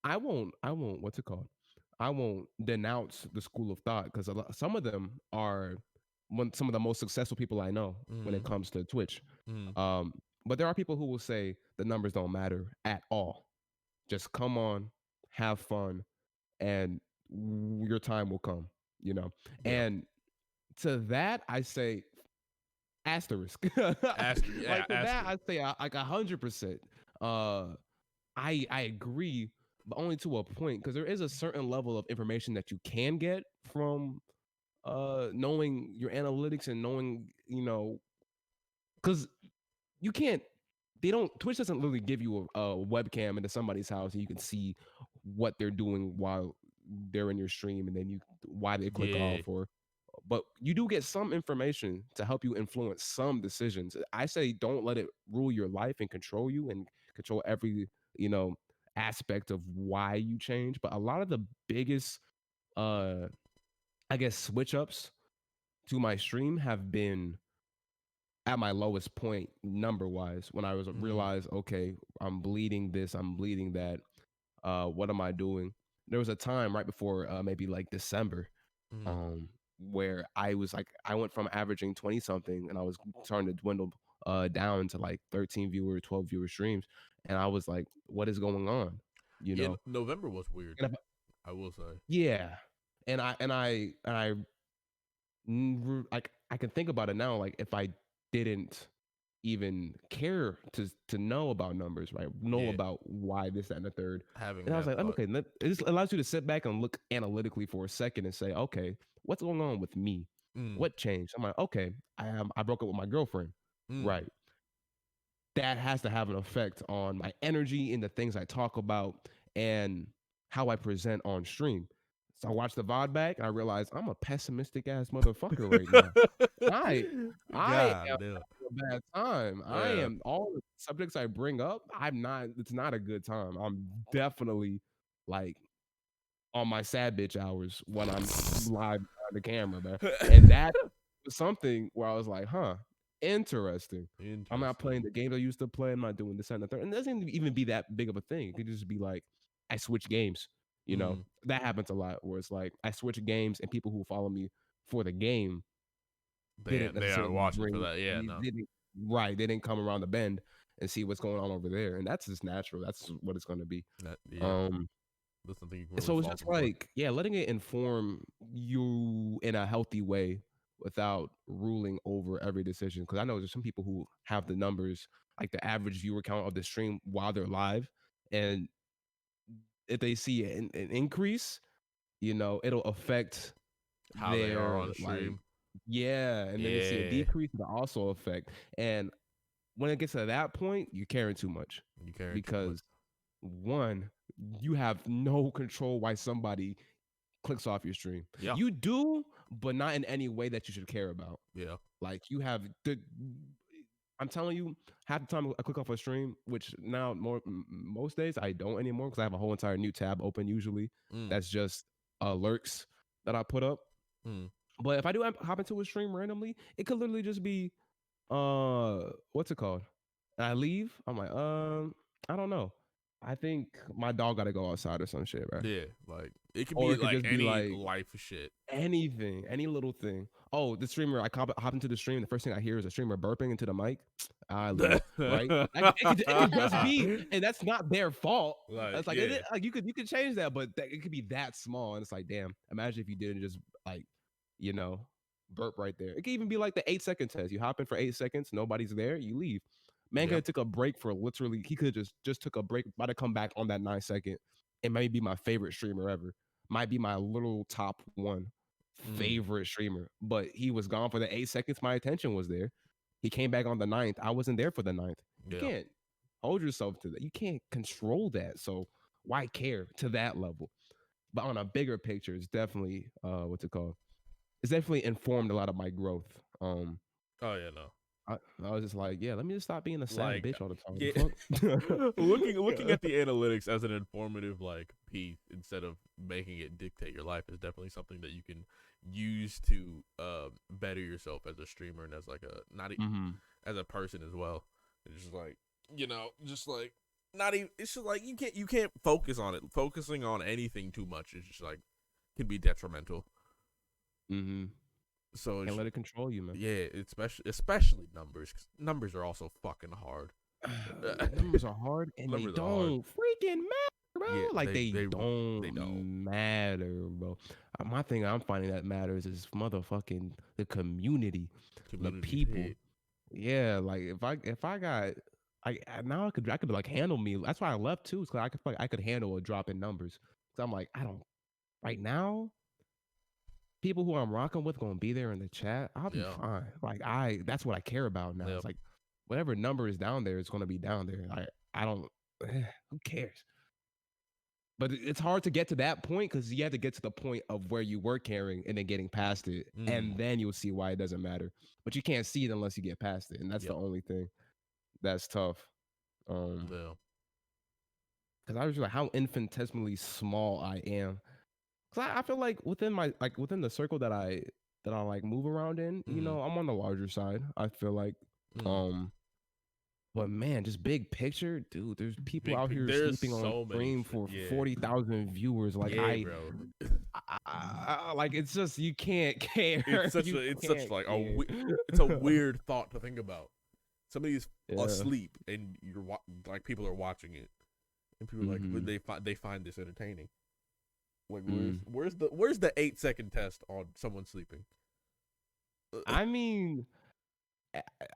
I won't what's it called? I won't denounce the school of thought because some of them are some of the most successful people I know when it comes to Twitch. But there are people who will say the numbers don't matter at all. Just come on, have fun, and your time will come, you know? Yeah. And to that, I say asterisk. Like to that, I say like 100%. I agree, but only to a point, because there is a certain level of information that you can get from knowing your analytics and knowing, you know, because you can't. Twitch doesn't literally give you a webcam into somebody's house and you can see what they're doing while they're in your stream and then why they click off but you do get some information to help you influence some decisions. I say don't let it rule your life and control you and control every, you know, aspect of why you change. But a lot of the biggest I guess switch ups to my stream have been at my lowest point number wise, when I was realized, okay, I'm bleeding this, I'm bleeding that. What am I doing? There was a time right before maybe like December, where I was like, I went from averaging 20 something and I was starting to dwindle down to like 13 viewer, 12 viewer streams. And I was like, what is going on? You know, November was weird. I will say. Yeah. And I like, I can think about it now. Like if I didn't even care to know about numbers, right? Know about why this, that, and the third. And I was like, okay, it just allows you to sit back and look analytically for a second and say, okay, what's going on with me? What changed? I'm like, okay, I broke up with my girlfriend, right? That has to have an effect on my energy and the things I talk about and how I present on stream. So I watched the VOD back and I realized I'm a pessimistic ass motherfucker right now. I am having a bad time. Yeah. I am, all the subjects I bring up, it's not a good time. I'm definitely like on my sad bitch hours when I'm live on the camera, man. And that was something where I was like, huh, interesting. I'm not playing the games I used to play. I'm not doing this and the third. And it doesn't even be that big of a thing. It could just be like, I switch games. You know, that happens a lot where it's like I switch games and people who follow me for the game they aren't watching for that. Yeah, no. Right. They didn't come around the bend and see what's going on over there. And that's just natural. That's what it's going to be. That's something you can really so it's just like, letting it inform you in a healthy way without ruling over every decision. Because I know there's some people who have the numbers, like the average viewer count of the stream while they're live. And if they see an increase, you know, it'll affect How they are their on like stream. and then they see a Yeah. decrease, but also affect. And when it gets to that point, you're caring too much You caring too much. because one, you have no control why somebody clicks off your stream. Yeah. You do, but not in any way that you should care about. Yeah. Like you have the. I'm telling you, half the time I click off a stream, which now most days I don't anymore because I have a whole entire new tab open usually. Mm. That's just alerts that I put up. Mm. But if I do hop into a stream randomly, it could literally just be what's it called? And I leave. I'm like, I don't know. I think my dog gotta go outside or some shit, right? Yeah, like it could Or be it could like just be any like life shit. anything, any little thing. Oh, the streamer, I hop into the stream. The first thing I hear is a streamer burping into the mic. I leave, right? It could just be, and that's not their fault. Like, It's like, yeah. like you could change that, but it could be that small, and it's like, damn. Imagine if you didn't just like, you know, burp right there. It could even be like the 8-second test. You hop in for 8 seconds, nobody's there, you leave. Man could have took a break for literally. He could have just took a break, about to come back on that 9 second. It might be my favorite streamer ever. Might be my little top one favorite streamer, but he was gone for the 8 seconds. My attention was there. He came back on the 9th. I wasn't there for the 9th. You can't hold yourself to that. You can't control that. So why care to that level? But on a bigger picture, it's definitely what's it called? It's definitely informed a lot of my growth. Oh yeah, no. I was just like, yeah, let me just stop being a sad bitch all the time. Yeah. looking at the analytics as an informative like piece instead of making it dictate your life is definitely something that you can use to better yourself as a streamer and as like as a person as well. It's just like, just like not even. It's just like you can't focus on it. Focusing on anything too much is just like can be detrimental. So and let it control you, man. Yeah, especially numbers. 'Cause numbers are also fucking hard. Numbers are hard, and they don't freaking matter, bro. Yeah, like they don't matter, bro. My thing I'm finding that matters is motherfucking the community, the people. Yeah, like if I got. Now I could like handle me. That's why I left too. Cause I could handle a drop in numbers. So I'm like, I don't right now. People who I'm rocking with gonna be there in the chat. I'll be fine. Like that's what I care about now. It's like whatever number is down there, it's gonna be down there. I don't. Who cares? But it's hard to get to that point because you have to get to the point of where you were caring and then getting past it, and then you'll see why it doesn't matter. But you can't see it unless you get past it, and that's the only thing that's tough. Because I was like, how infinitesimally small I am. Cause I feel like within the circle that I like move around in, I'm on the larger side. I feel like, but man, just big picture, dude. There's people out here sleeping on stream for 40,000 viewers. Like I like it's just you can't care. It's a weird thought to think about. Somebody's asleep and you're like people are watching it, and people are like they find this entertaining. Like where's the 8-second test on someone sleeping? I mean,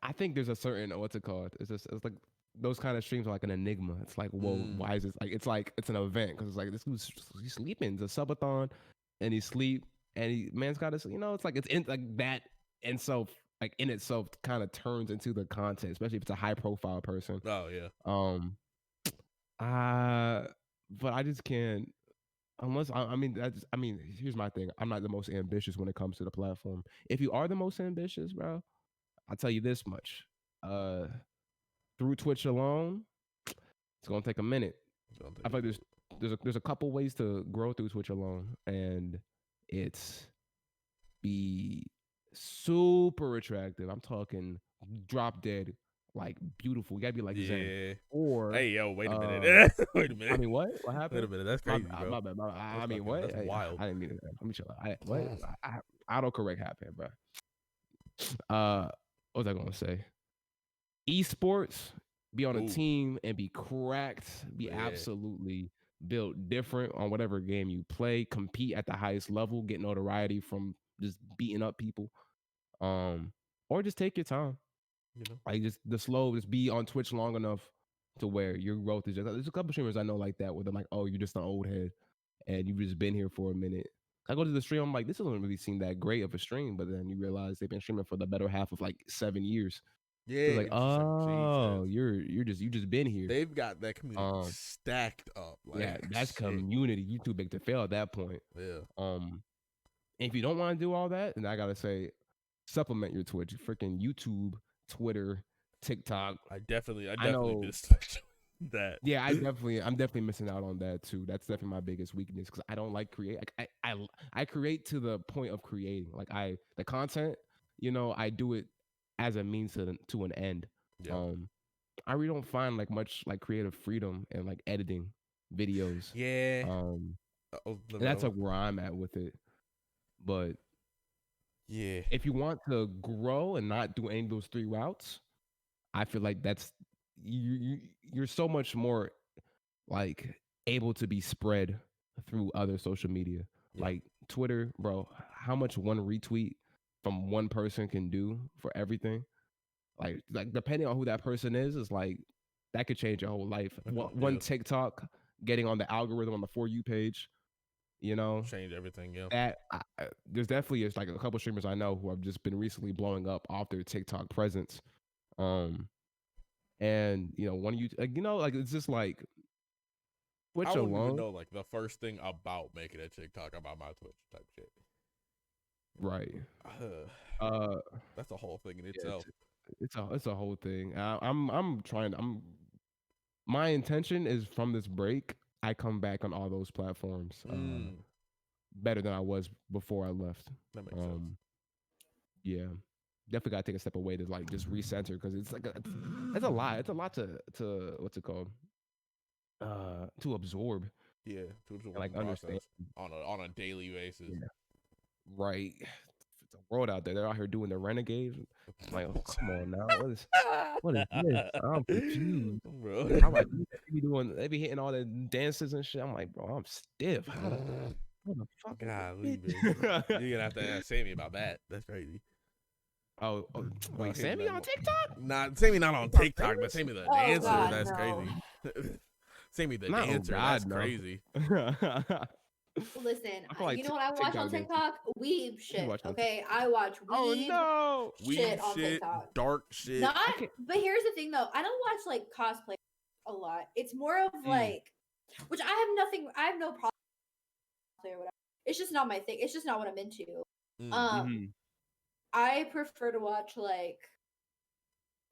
I think there's a certain what's it called? It's like those kind of streams are like an enigma. It's like, whoa, why is this like it's an event because it's like this dude's he's sleeping. It's a subathon, and he sleep and man's got to it's like it's in like that and so like in itself kind of turns into the content, especially if it's a high profile person. Oh yeah. But I just can't. Unless here's my thing. I'm not the most ambitious when it comes to the platform. If you are the most ambitious, bro, I'll tell you this much. Through Twitch alone, it's gonna take a minute. I feel like there's a couple ways to grow through Twitch alone, and it's be super attractive. I'm talking drop dead, like beautiful. You gotta be like Xen. Or hey yo, wait a minute. Wait a minute. I mean, what happened? Wait a minute. That's crazy, bro. My bad. I mean, what? That's wild. I didn't mean it. Let me chill. What? Autocorrect happened, bro. What was I gonna say? Esports, be on a team and be cracked, be absolutely built different on whatever game you play, compete at the highest level, get notoriety from just beating up people. Or just take your time. Like just be on Twitch long enough to where your growth is just there's a couple streamers I know like that where they're like, oh, you're just an old head and you've just been here for a minute. I go to the stream, I'm like, this doesn't really seem that great of a stream, but then you realize they've been streaming for the better half of like 7 years. Yeah, So it's like, it's just oh, Jesus. you just been here. They've got that community stacked up. Like, Yeah, that's shit. community. You too big to fail at that point. Yeah. And if you don't want to do all that, then I gotta say, supplement your Twitch, freaking YouTube, Twitter, TikTok. I definitely know. missed that. Yeah, I'm definitely missing out on that too. That's definitely my biggest weakness because I don't like create. Like, I create to the point of creating. Like the content, I do it as a means to an end. Yeah. I really don't find like much like creative freedom and like editing videos. Yeah. And that's like where I'm at with it. But yeah, if you want to grow and not do any of those 3 routes, I feel like that's you're so much more like able to be spread through other social media. Yeah. Like Twitter, bro, how much one retweet from one person can do for everything. Like depending on who that person is like that could change your whole life. One TikTok getting on the algorithm on the For You page, change everything. Yeah, that there's definitely is like a couple streamers I know who have just been recently blowing up off their TikTok presence. And one of you, like it's just like Twitch I wouldn't alone. even know like the first thing about making a TikTok about my Twitch type shit. Right. That's a whole thing in itself. It's a whole thing. My intention is from this break, I come back on all those platforms better than I was before I left. That makes sense. Yeah, definitely gotta take a step away to like just recenter because it's like it's a lot. It's a lot to what's it called? To absorb. Yeah, to absorb and, like understand on a daily basis. Yeah. Right. It's a world out there. They're out here doing the renegades. I'm like, oh, come on now. What is this? I'm confused. Bro. How about they be hitting all the dances and shit. I'm like, bro, I'm stiff. How the fuck? Golly, you're gonna have to ask Sammy about that. That's crazy. Oh wait, Sammy on TikTok? Not Sammy, not on TikTok, but Sammy the dancer. God, that's no. crazy. Sammy the Not dancer. That's crazy. Listen, like you know what I watch on TikTok? Weeb shit. Okay, I watch weeb shit on TikTok. Dark shit. But here's the thing though, I don't watch like cosplay a lot. It's more of like, which I have no problem with or whatever. It's just not my thing. It's just not what I'm into. I prefer to watch like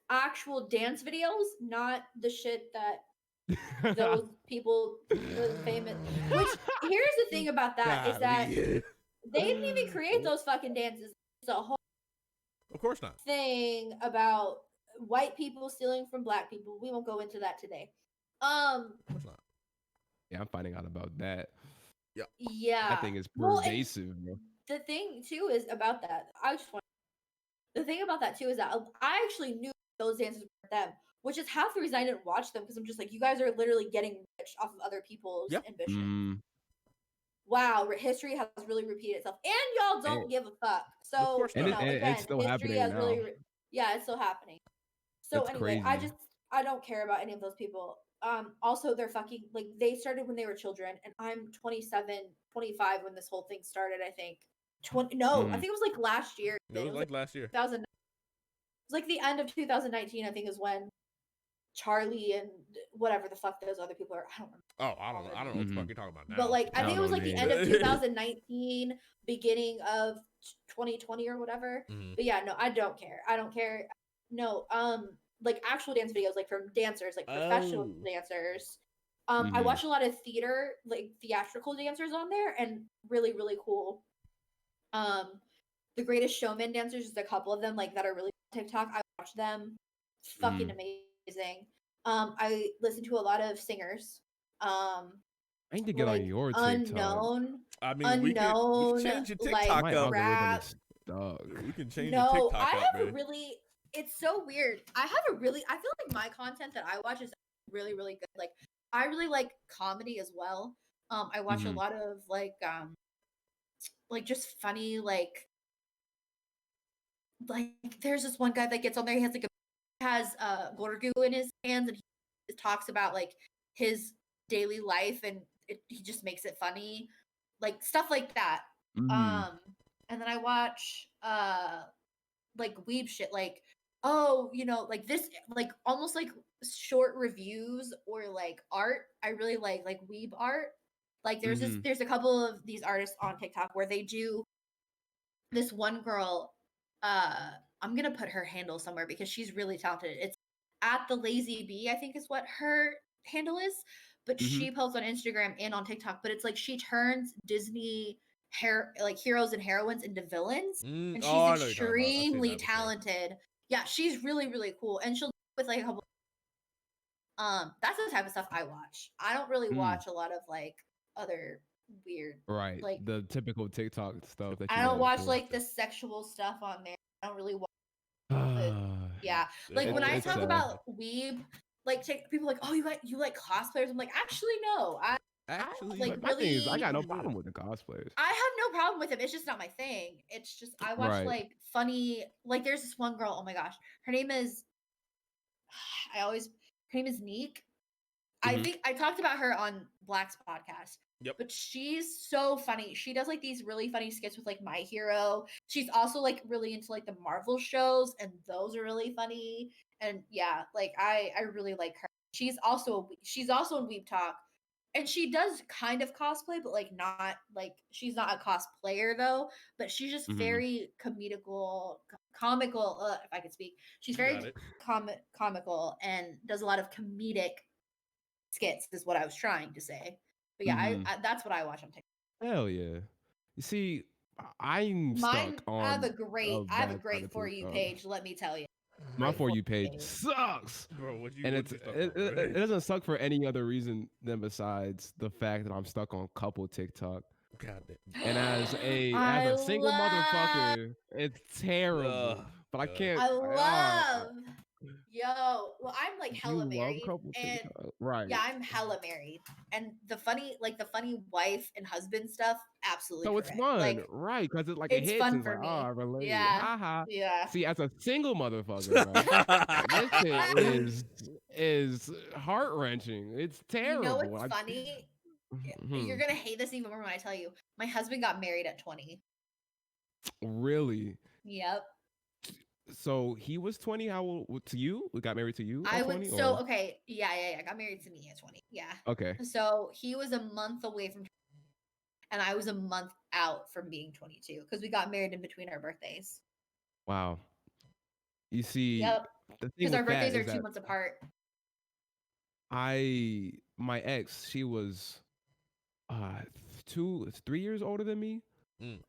actual dance videos, not the shit that those people famous. Which here's the thing about that is that they didn't even create those fucking dances. It's a whole of course not thing about white people stealing from black people. We won't go into that today. Of course not. Yeah, I'm finding out about that. Yeah. That thing is pervasive, bro. The thing too is about that. The thing about that too is that I actually knew those dances were them. Which is half the reason I didn't watch them because I'm just like, you guys are literally getting rich off of other people's ambition. Wow, history has really repeated itself, and y'all don't give a fuck. So it's still happening now. It's still happening. So it's anyway, crazy. I don't care about any of those people. Also, they're fucking like they started when they were children, and I'm 27, 25 when this whole thing started. I think I think it was like last year. It was like last year. 2000. It was like the end of 2019. I think is when Charlie and whatever the fuck those other people are. I don't remember. Oh, I don't know what the fuck you're talking about now. But like I think it was like the end of 2019, beginning of 2020 or whatever. But yeah, no, I don't care. No, like actual dance videos, like from dancers, like professional dancers. I watch a lot of theater, like theatrical dancers on there, and really, really cool. The Greatest Showman dancers, just a couple of them, like that are really on TikTok. I watch them. It's fucking amazing. I listen to a lot of singers. I need to get on your TikTok. Unknown. I mean, we can change your TikTok like, up. Rap. We can change your TikTok up. I have it's so weird. I feel like my content that I watch is really, really good. Like, I really like comedy as well. I watch a lot of like just funny, like there's this one guy that gets on there. He has Gorgu in his hands, and he talks about like his daily life, and he just makes it funny, like stuff like that. Mm. And then I watch like weeb shit, like, oh, like this, like almost like short reviews or like art. I really like weeb art. Like Mm-hmm. there's a couple of these artists on TikTok where they do this one girl, I'm gonna put her handle somewhere because she's really talented. It's at the Lazy Bee, I think is what her handle is. But Mm-hmm. she posts on Instagram and on TikTok. But it's like she turns Disney like heroes and heroines into villains, and she's I know you're talking about. I've seen extremely that before. talented. Yeah, she's really really cool, and she'll with like a couple. That's the type of stuff I watch. I don't really watch a lot of like other weird, Right. like The typical TikTok stuff that I you don't know watch for. like the sexual stuff on there. I don't really watch the yeah. There's Like when I always talk it's about weeb, like people are like, oh, you like cosplayers. I'm like, actually no. I actually like my thing is I really. got no problem with the cosplayers. I have no problem with them. It's just not my thing. It's just I watch Right. like funny. Like there's this one girl. Oh my gosh, her name is. Her name is Neek. I Mm-hmm. think I talked about her on Black's podcast. Yep. But she's so funny. She does like these really funny skits with like My Hero. She's also like really into like the Marvel shows, and those are really funny. And yeah, like I really like her. She's also in Weeb Talk, and she does kind of cosplay, but like not like she's not a cosplayer though. But she's just Mm-hmm. very comical. If I could speak, she's very comical and does a lot of comedic skits is what I was trying to say. But yeah, Mm-hmm. I that's what I watch on TikTok. Hell yeah. You see, I'm Mine, stuck on I have a that side great of For You TikTok. page. Let me tell you, My great For You page sucks. Bro, what you And what you stuck on, it doesn't suck for any other reason than besides the fact that I'm stuck on couple TikTok. God damn. And as I a single love, motherfucker, it's terrible. But I can't. I love, yo. Well, I'm like You hella love married, couple and TikTok, right? yeah, I'm hella married, and the funny wife and husband stuff, absolutely So it's correct. fun, Like right? Because it it's hits and fun it's like, for oh, I me. relate. Yeah, Ha ha. yeah. See, as a single motherfucker, bro, this shit is heart wrenching. It's You know terrible. what's funny? You're Mhm. gonna hate this even more when I tell you. My husband got married at 20. Really? Yep. So he was 20. How old to you? We got married to you I at would 20, so or okay, yeah. Got married to me at 20. Yeah. okay? So he was a month away from, and I was a month out from being 22 because we got married in between our birthdays. Wow. You see, Yep. the thing Because our with that birthdays are is 2 that months apart. my ex, she was uh 3 years older than me.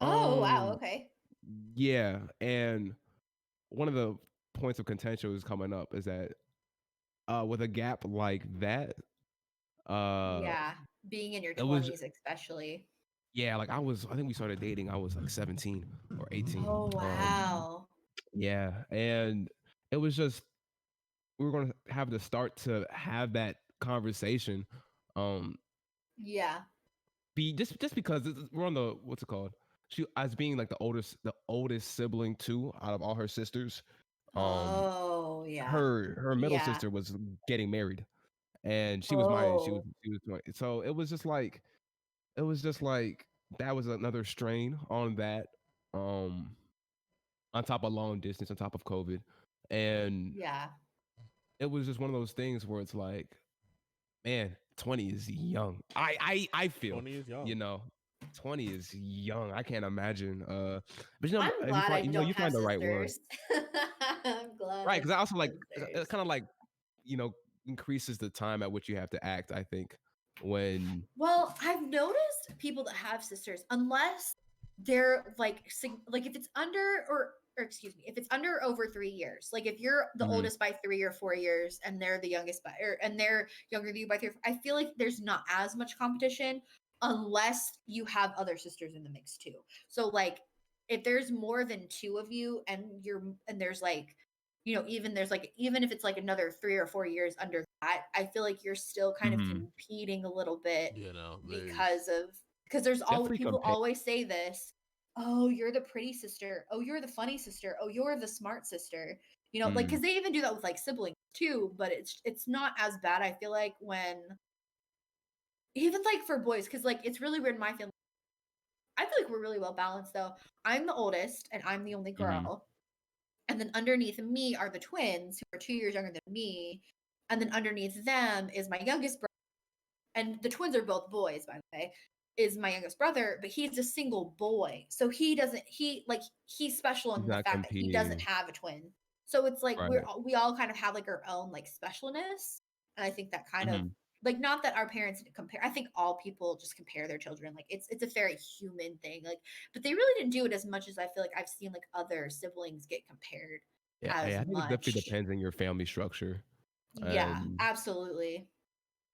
Oh wow, Um, okay. yeah, and one of the points of contention was coming up is that with a gap like that, uh, Yeah. Being in your it was 20s, especially. yeah, like I think we started dating. I was like 17 or 18. Oh wow. Yeah, and it was just we were gonna have to start to have that conversation. Um, Yeah. be just because we're on the what's it called? She as being like the oldest sibling too out of all her sisters. Um, Oh yeah. her middle Yeah. sister was getting married, and Oh. she was 20. So it was just like that was another strain on that. Um, on top of long distance, on top of COVID, and Yeah. it was just one of those things where it's like, man, 20 is young. I feel, 20 is young. you know, 20 is young. I can't imagine. But I'm if you glad I find, don't you have find the right word, sisters. I'm glad right? I Because I don't also have like it sisters. kind of like increases the time at which you have to act. I think when Well, I've noticed people that have sisters, unless they're like like if it's under or excuse me, if it's under over 3 years, like if you're the Mhm, oldest by 3 or 4 years and they're the youngest by and they're younger than you by 3, I feel like there's not as much competition unless you have other sisters in the mix too. So like if there's more than two of you and there's like even there's like even if it's like another 3 or 4 years under that, I feel like you're still kind of mhm. competing a little bit You know, because there's always Definitely people compare. always say this. Oh, you're the pretty sister. Oh, you're the funny sister. Oh, you're the smart sister. Like Mm, because they even do that with like siblings too. But it's not as bad. I feel like when even like for boys, because like it's really weird in my family. I feel like we're really well balanced though. I'm the oldest and I'm the only girl. Mhm. And then underneath me are the twins who are 2 years younger than me. And then underneath them is my youngest brother. And the twins are both boys, by the way, is my youngest brother, but he's a single boy. So he's special He's in the not fact that he doesn't competing. have a twin. So it's like Right. we all kind of have like our own like specialness. And I think that kind of Mhm. like, not that our parents didn't compare. I think all people just compare their children. Like it's a very human thing. Like, but they really didn't do it as much as I feel like I've seen like other siblings get compared Yeah, as I think it definitely much. depends on your family structure Yeah, and absolutely.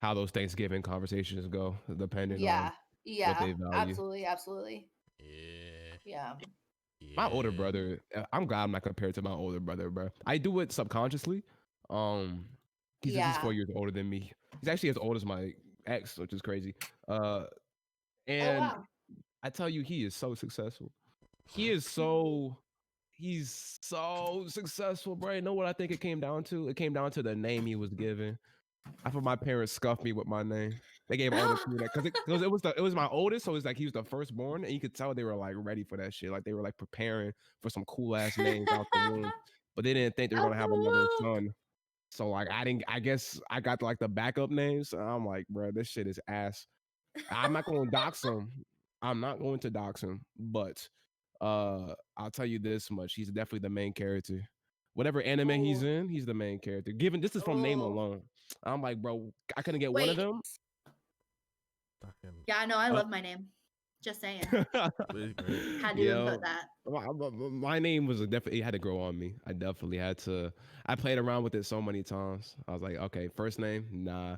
how those Thanksgiving conversations go, depending on Yeah, what they yeah, value. absolutely. Yeah. Yeah. My older Yeah. brother, I'm glad I'm not compared to my older brother, bro. I do it subconsciously. Um, he's Yeah. 4 years older than me. He's actually as old as my ex, which is crazy. Oh And wow. I tell you, he is so successful. He's so successful, bro. You know what I think it came down to? It came down to the name he was given. I thought my parents scuffed me with my name. They gave all the credit because it was my oldest, so it's like he was the firstborn, and you could tell they were like ready for that shit. Like they were like preparing for some cool ass names out the womb, but they didn't think they were gonna have another Oh, son. So like I didn't. I guess I got like the backup names. So I'm like, bro, this shit is ass. I'm not going to dox him. I'm not going to dox him, but I'll tell you this much: he's definitely the main character. Whatever anime he's oh, in, he's the main character. Given this is from name oh. alone, I'm like, bro, I couldn't get one of Wait. them. Fucking. Yeah, I know. I Uh, love my name. Just saying. It's great. Had to Yo, input that. my name was definitely had to grow on me. I definitely had to. I played around with it so many times. I was like, okay, first name, nah.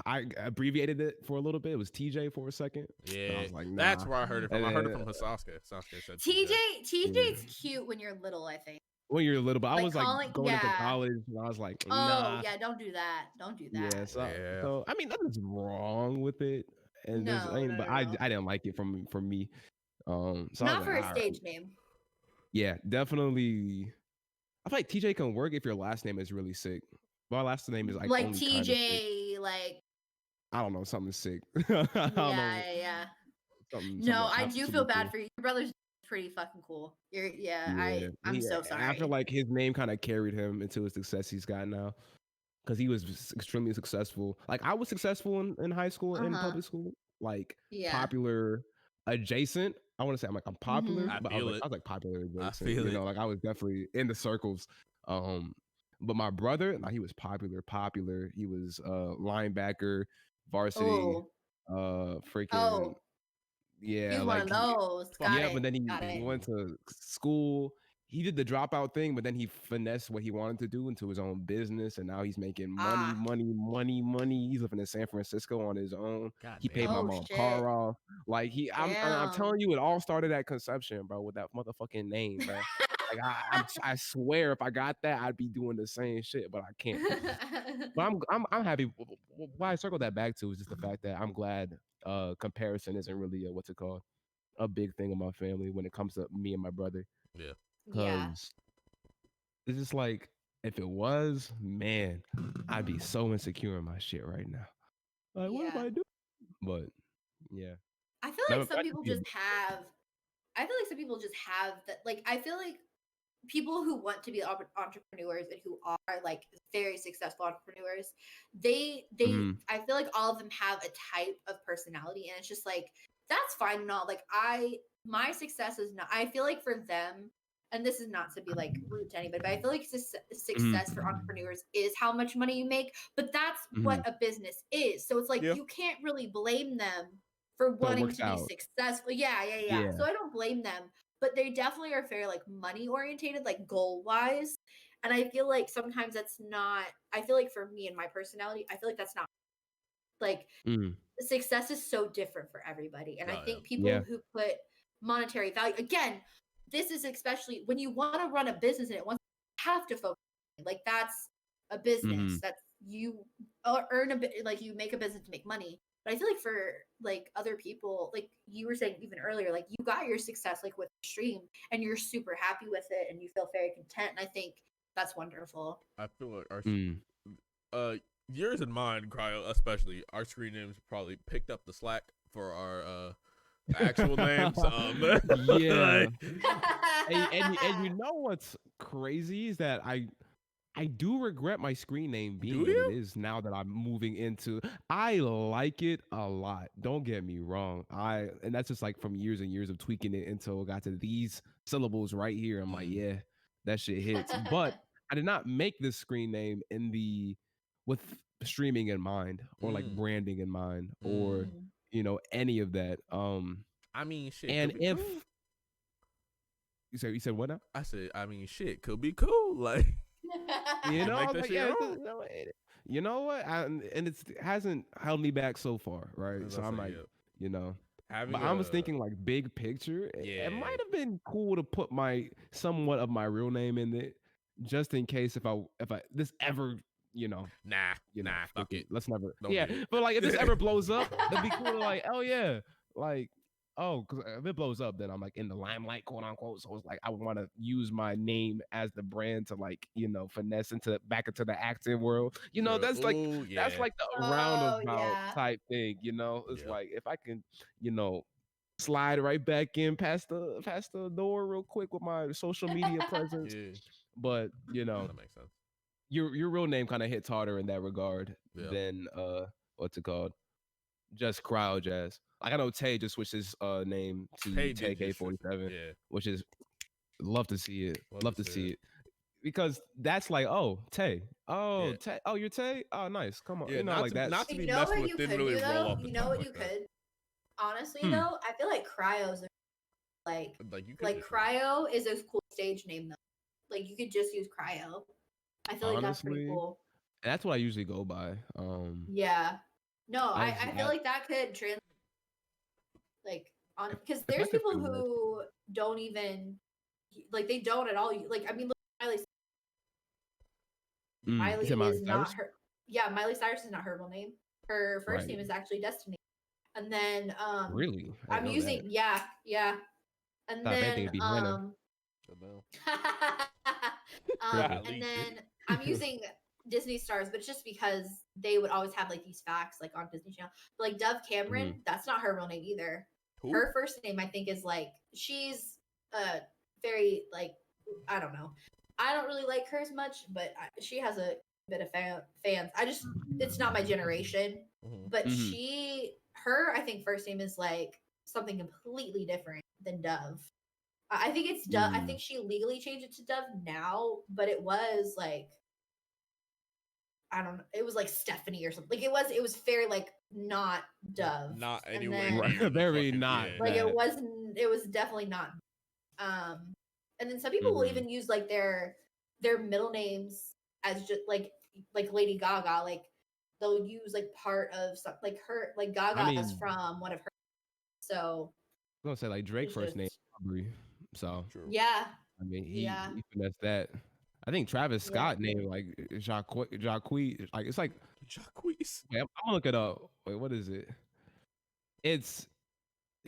I abbreviated it for a little bit. It was TJ for a second. And I Yeah. was like, That's nah. where I heard it from. And I heard it then, from Sasuke. Sasuke said TJ, yeah. TJ's cute when you're little, I think. When you're little, but I Like was like calling, going into yeah. college, and I was like, Oh, nah. yeah, don't do that. Don't do Yeah, that. so Yeah. so I mean nothing's wrong with it, and there's I No, mean, no, but no, I no. didn't like it from me. So I was Not like, for a all right, stage name. yeah, definitely. I feel like TJ can work if your last name is really sick. My last name is like Like only kind of sick. TJ, like, I don't know, something sick. I don't know, yeah. something No, I do feel absolutely bad cool. for you. Your brother's pretty fucking cool. Yeah, I'm so I feel sorry. like his name kind of carried him into the success he's got now. Because he was extremely successful. Like I was successful in high school and Uh-huh. public school, like Yeah. popular adjacent. I want to say I'm popular, Mhm. I but feel it. I was like popular I adjacent. feel You it. know, like I was definitely in the circles. But my brother, like, he was popular. He was linebacker, varsity, Oh. freaking Oh. yeah, He's one of like those. Got yeah, it. but then Got he it. went to school. He did the dropout thing, but then he finessed what he wanted to do into his own business, and now he's making money, Ah. money, money, money. He's living in San Francisco on his own. God He paid damn. my Oh mom shit. car off. Like I'm Damn. telling you, it all started at conception, bro, with that motherfucking name, bro. Like I swear, if I got that, I'd be doing the same shit, but I can't. But I'm happy. Why I circled that back to is just the fact that I'm glad comparison isn't really what's it called, a big thing in my family when it comes to me and my brother. Yeah. Yeah. Because it's just like, if it was, man, I'd be so insecure in my shit right now. Like, what am Yeah. I doing? But yeah. I feel Now, like some I people just just have I feel like some people just have that, like, I feel like people who want to be entrepreneurs and who are like very successful entrepreneurs, they Mhm, I feel like all of them have a type of personality, and it's just like that's fine and all. Like my success is not. I feel like for them, and this is not to be like rude to anybody, but I feel like mhm, success for entrepreneurs is how much money you make. But that's what mhm. a business is. So it's like Yeah. you can't really blame them for So it wanting works to be out. successful. Yeah. Yeah. So I don't blame them, but they definitely are very like money orientated, like goal wise. And I feel like sometimes that's not, I feel like for me and my personality, I feel like that's not like Mm, success is so different for everybody. And I Oh yeah. think people yeah. who put monetary value, again, this is especially when you want to run a business and it wants you have to focus. Like that's a business. Mhm, That's you earn a bit, like you make a business to make money. But I feel like for like other people, like you were saying even earlier, like you got your success like with the stream and you're super happy with it and you feel very content. And I think that's wonderful. I feel like our mm. uh yours and mine, Cryo, especially our screen names probably picked up the slack for our actual names. Yeah. Like, And you know what's crazy is that I do regret my screen name being Do what it you? is now that I'm moving into. I like it a lot. Don't get me wrong. And that's just like from years and years of tweaking it until it got to these syllables right here. I'm like, yeah, that shit hits. But I did not make this screen name with streaming in mind or like branding in mind or any of that. I mean, shit And could be if cool. you said what now? I said, I mean, shit could be cool. Like, You know, make I was that like, shit yeah, your you know, you know what? And it hasn't held me back so far, right? as So I I'm say, like, yeah. you know, Having but I was thinking like big picture. It Yeah. might have been cool to put my somewhat of my real name in it, just in case if I this ever, nah, fuck freaking, it. let's never, Don't yeah. do it. But like if this ever blows up, it'd be cool to like, oh yeah, like. Oh, because if it blows up, then I'm like in the limelight, quote unquote. So it's like I would want to use my name as the brand to like, finesse back into the acting world. That's like Ooh, that's yeah. like the Oh, roundabout yeah. type thing. It's Yep. like if I can, slide right back in past the door real quick with my social media presence. Yeah. But That makes sense. your real name kind of hits harder in that regard Yeah. than what's it called? Just Cryojazz. Like I know Tay just switched his name to Tay Tay did just K47, yeah. which is love to see it. Love to see it. Because that's like, oh, Tay. Oh, Yeah. Tay. Oh, you're Tay? Oh, nice. Come on. Yeah, Like that. not to You be know messed what with you didn't could really do, roll though? off the You know tongue what like you that. could? Honestly, though, I feel like Cryos are like Like you could like Cryo is a cool stage name, though. Like you could just use Cryo. I feel like that's pretty Honestly, cool. that's what I usually go by. Yeah. No, I I feel like that could translate like on because if I there's could people figure it- who don't even like they don't at all. Like I mean, look at Miley. You Miley said Miley is not Cyrus? her. Yeah, Miley Cyrus is not her real name. Her first Right. name is actually Destiny. And then Really? I I'm didn't know using that. yeah. And Thought if anything then it'd be Hannah. and then I'm using Disney stars, but it's just because they would always have like these facts like on Disney Channel. But, like Dove Cameron, that's not her real name either. Who? Her first name I think is like she's very like I don't know. I don't really like her as much, but she has a bit of fans. It's not my generation, but her I think first name is like something completely different than Dove. I think it's Dove. I think she legally changed it to Dove now, but it was like I don't know. It was like Stephanie or something. Like it was very like not Dove. Not And anywhere then, near the Very fucking- not. yeah. like that. it was definitely not. And then some people will even use like their middle names as just like Lady Gaga. Like they'll use like part of some like her like Gaga is from one of her. So I'm gonna say like Drake it's first name just- Aubrey. So True. yeah. I mean he Yeah. finessed that. I think Travis Yeah. Scott named like Jacques. Like it's like Jacques. wait, I'm gonna look it up. Wait, what is it? It's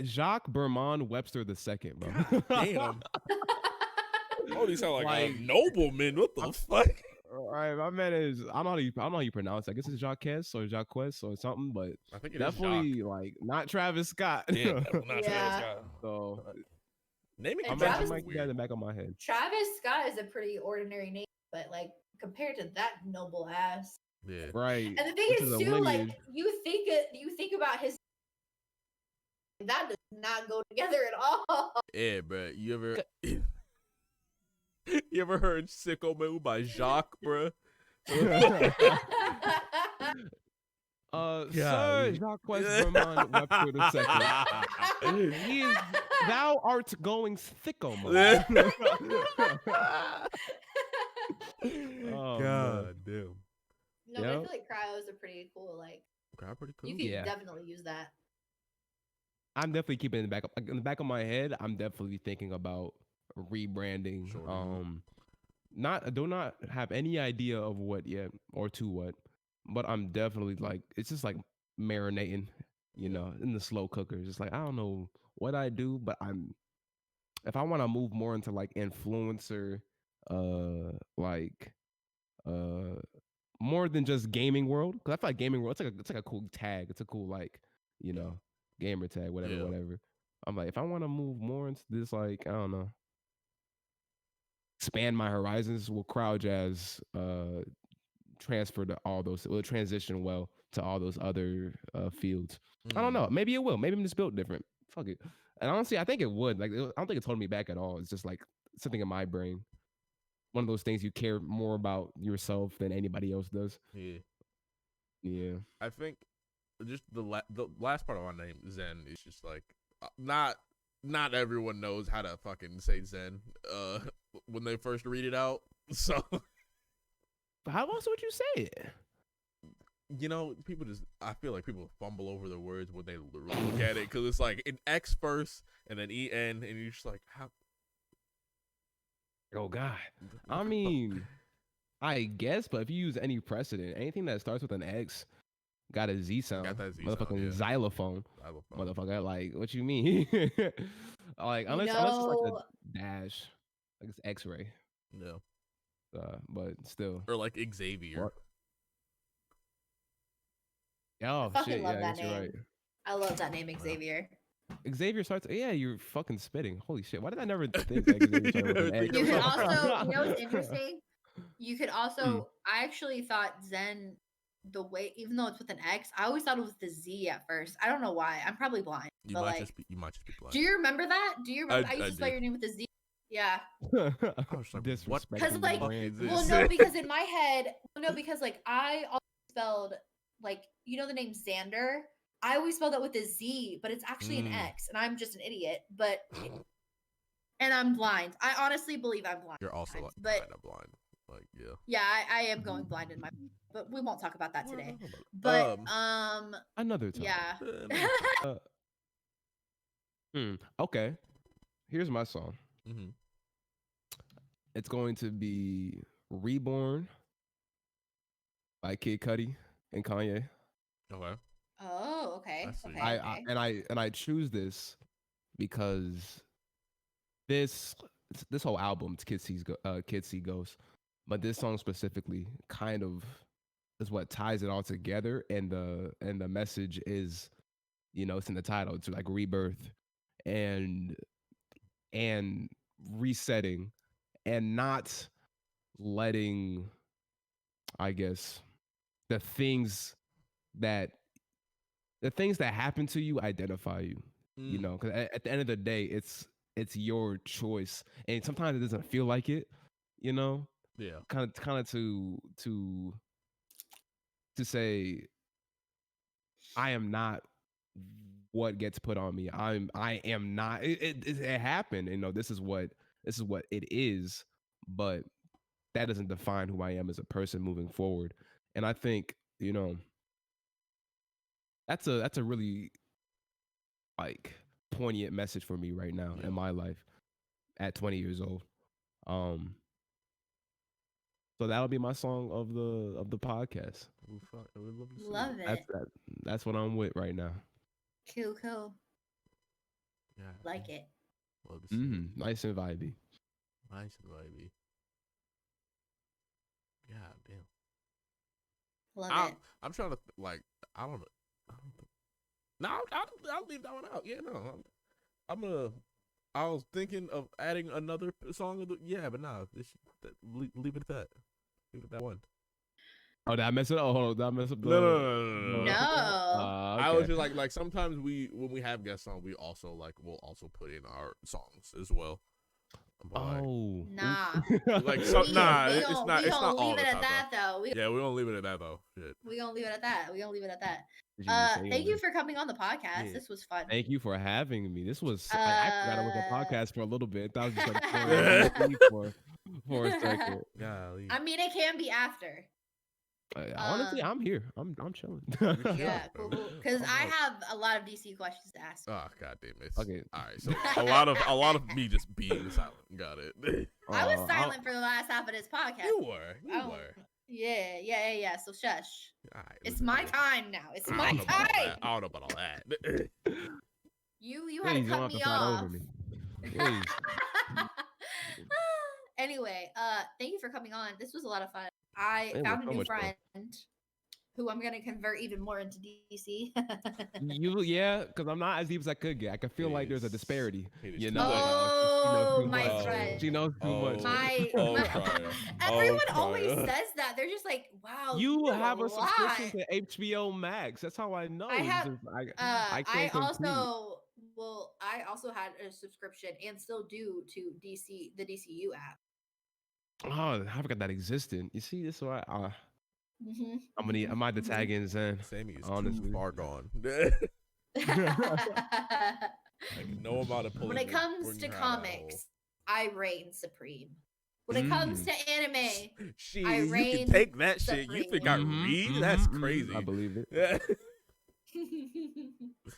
Jacques Bermond Webster II, bro. God damn. Oh, these sound like Like- a nobleman. What the fuck? All right, my man is I don't know how you pronounce it. I guess it's Jacques or Jacques or something, but I think it definitely like not Travis Scott. is Jacques. Yeah, not Yeah. Travis Scott. So Naming And I'm Travis- conventions gonna are keep that in the weird. back of my head. Travis Scott is a pretty ordinary name, but like compared to that noble ass. Yeah. Right. And the thing This is a too, like lineage. you think about his that does not go together at all. Yeah, bro. You ever heard Sicko Mode by Jacques, bro? Sir Jacques Bermond Webster II. He is thou art going sicko mode. Oh, God damn. No, but I Yep. feel like Cryos are pretty cool. Like God, pretty cool. you can Yeah. definitely use that. I'm definitely keeping it in the back of my head. I'm definitely thinking about rebranding. Sure do. Do not have any idea of what yet or to what, but I'm definitely like it's just like marinating, in the slow cooker. Just like I don't know what I do, but if I want to move more into like influencer, like more than just gaming world, because I feel like gaming world it's like a cool tag. It's a cool like gamer tag, whatever, Yeah. whatever. I'm like, if I want to move more into this, like, I don't know, expand my horizons, will Cryojazz transfer to all those, will transition well to all those other fields? I don't know. Maybe it will. Maybe I'm just built different. Fuck it. And honestly, I think it would. Like, I don't think it's holding me back at all. It's just like something in my brain. One of those things you care more about yourself than anybody else does. Yeah. Yeah. I think just the last part of my name, Xen, is just like not everyone knows how to fucking say Xen when they first read it out. So How else would you say it? You know, people just, I feel like people fumble over the words when they look at it, because it's like an X first and then EN, and you're just like, how? Oh, God. I mean, I guess, but if you use any precedent, anything that starts with an X got a Z sound. Got that Z motherfucking sound, yeah. Xylophone. Motherfucker, like, what you mean? Like, unless it's like a dash, like it's X-ray. Yeah. But still. Or like Xavier. What? Oh, I shit. love Yeah, that name. you're right. I love that name, Xavier. Xavier starts. Yeah, you're fucking spitting. Holy shit! Why did I never think that Xavier started with an X? You could also, you know what's interesting? You could also. I actually thought Xen, the way, even though it's with an X, I always thought it was the Z at first. I don't know why. I'm probably blind. You might just be blind. Do you remember that? Do you remember? I used to spell your name with a Z. Yeah. I was like, because like, well, no, because in my head, no, because like I always spelled like, you know, the name Xander. I always spelled that with a Z, but it's actually an X, and I'm just an idiot. But and I'm blind. I honestly believe I'm blind. You're also sometimes, like kind of blind. Like, yeah. Yeah, I am going blind in my, but we won't talk about that today. But another time. Yeah. Okay. Here's my song. Mm-hmm. It's going to be Reborn by Kid Cudi and Kanye. Okay. Oh, okay. I choose this because this whole album, Kids See Ghosts, but this song specifically kind of is what ties it all together, and the message is, you know, it's in the title. It's like rebirth and resetting, and not letting, I guess, the things that happen to you identify you. You know, because at the end of the day, it's your choice, and sometimes it doesn't feel like it. You know, yeah, kind of to say, I am not what gets put on me. I am not. It happened. You know, this is what it is, but that doesn't define who I am as a person moving forward. And I think, you know, that's a really like poignant message for me right now in my life at 20 years old. So that'll be my song of the podcast. Love it. That's what I'm with right now. Cool. Yeah. Like it. Nice and vibey. God damn. Love it. I'm trying to like. I don't know. No, I'll leave that one out. Yeah, no. I was thinking of adding another song. But nah. Leave it at that. Leave it at that one. Oh, did I mess it up? Oh, did I mess up? No. Okay. I was just like sometimes when we have guests on, we'll also put in our songs as well. Oh, nah. Like so, it's not. It's not all leave the it time, at that though. We don't leave it at that though. Shit. We gonna leave it at that. Thank you for coming on the podcast. Yeah. This was fun. Thank you for having me. This was I forgot it was a podcast for a little bit. That was just like for a second. Golly. I mean, it can be after. Honestly, I'm here. I'm chilling. Yeah, cool. Because I have a lot of DC questions to ask. Oh, god damn it. Okay. All right. So a lot of me just being silent. Got it. I was silent for the last half of this podcast. You were. Yeah. So shush. Right, it's my time now. It's my time. I don't know about all that. You had to cut me off. Over me. Anyway, thank you for coming on. This was a lot of fun. I found a new friend. who I'm gonna convert even more into DC. Yeah, because I'm not as deep as I could get. I can feel like there's a disparity. You know, Oh, my much. friend. She knows too much. Everyone always says that. They're just like, "Wow, You know have a subscription lot." to HBO Max. That's how I know. I have. I can't compete. I also had a subscription and still do to the DCU app. Oh, I forgot that existed. You see, this is why I Mm-hmm. might have to tag in Xen. Sammy is honestly. too far gone. Like, no amount of When it comes to comics, I reign supreme. When it comes to anime, I you reign can take that supreme. shit. You think I read? That's crazy. I believe it.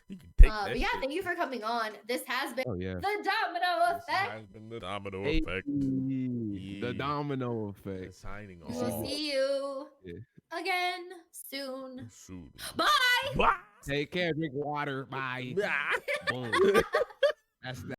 You can take that but yeah, shit. thank you for coming on. This has been Oh yeah. the Domino Effect. Has been the Domino Hey, Effect. The Domino Effect. Signing We off. will see you again soon. Bye. Bye. Take care. Drink water. Bye. Boom. That's that.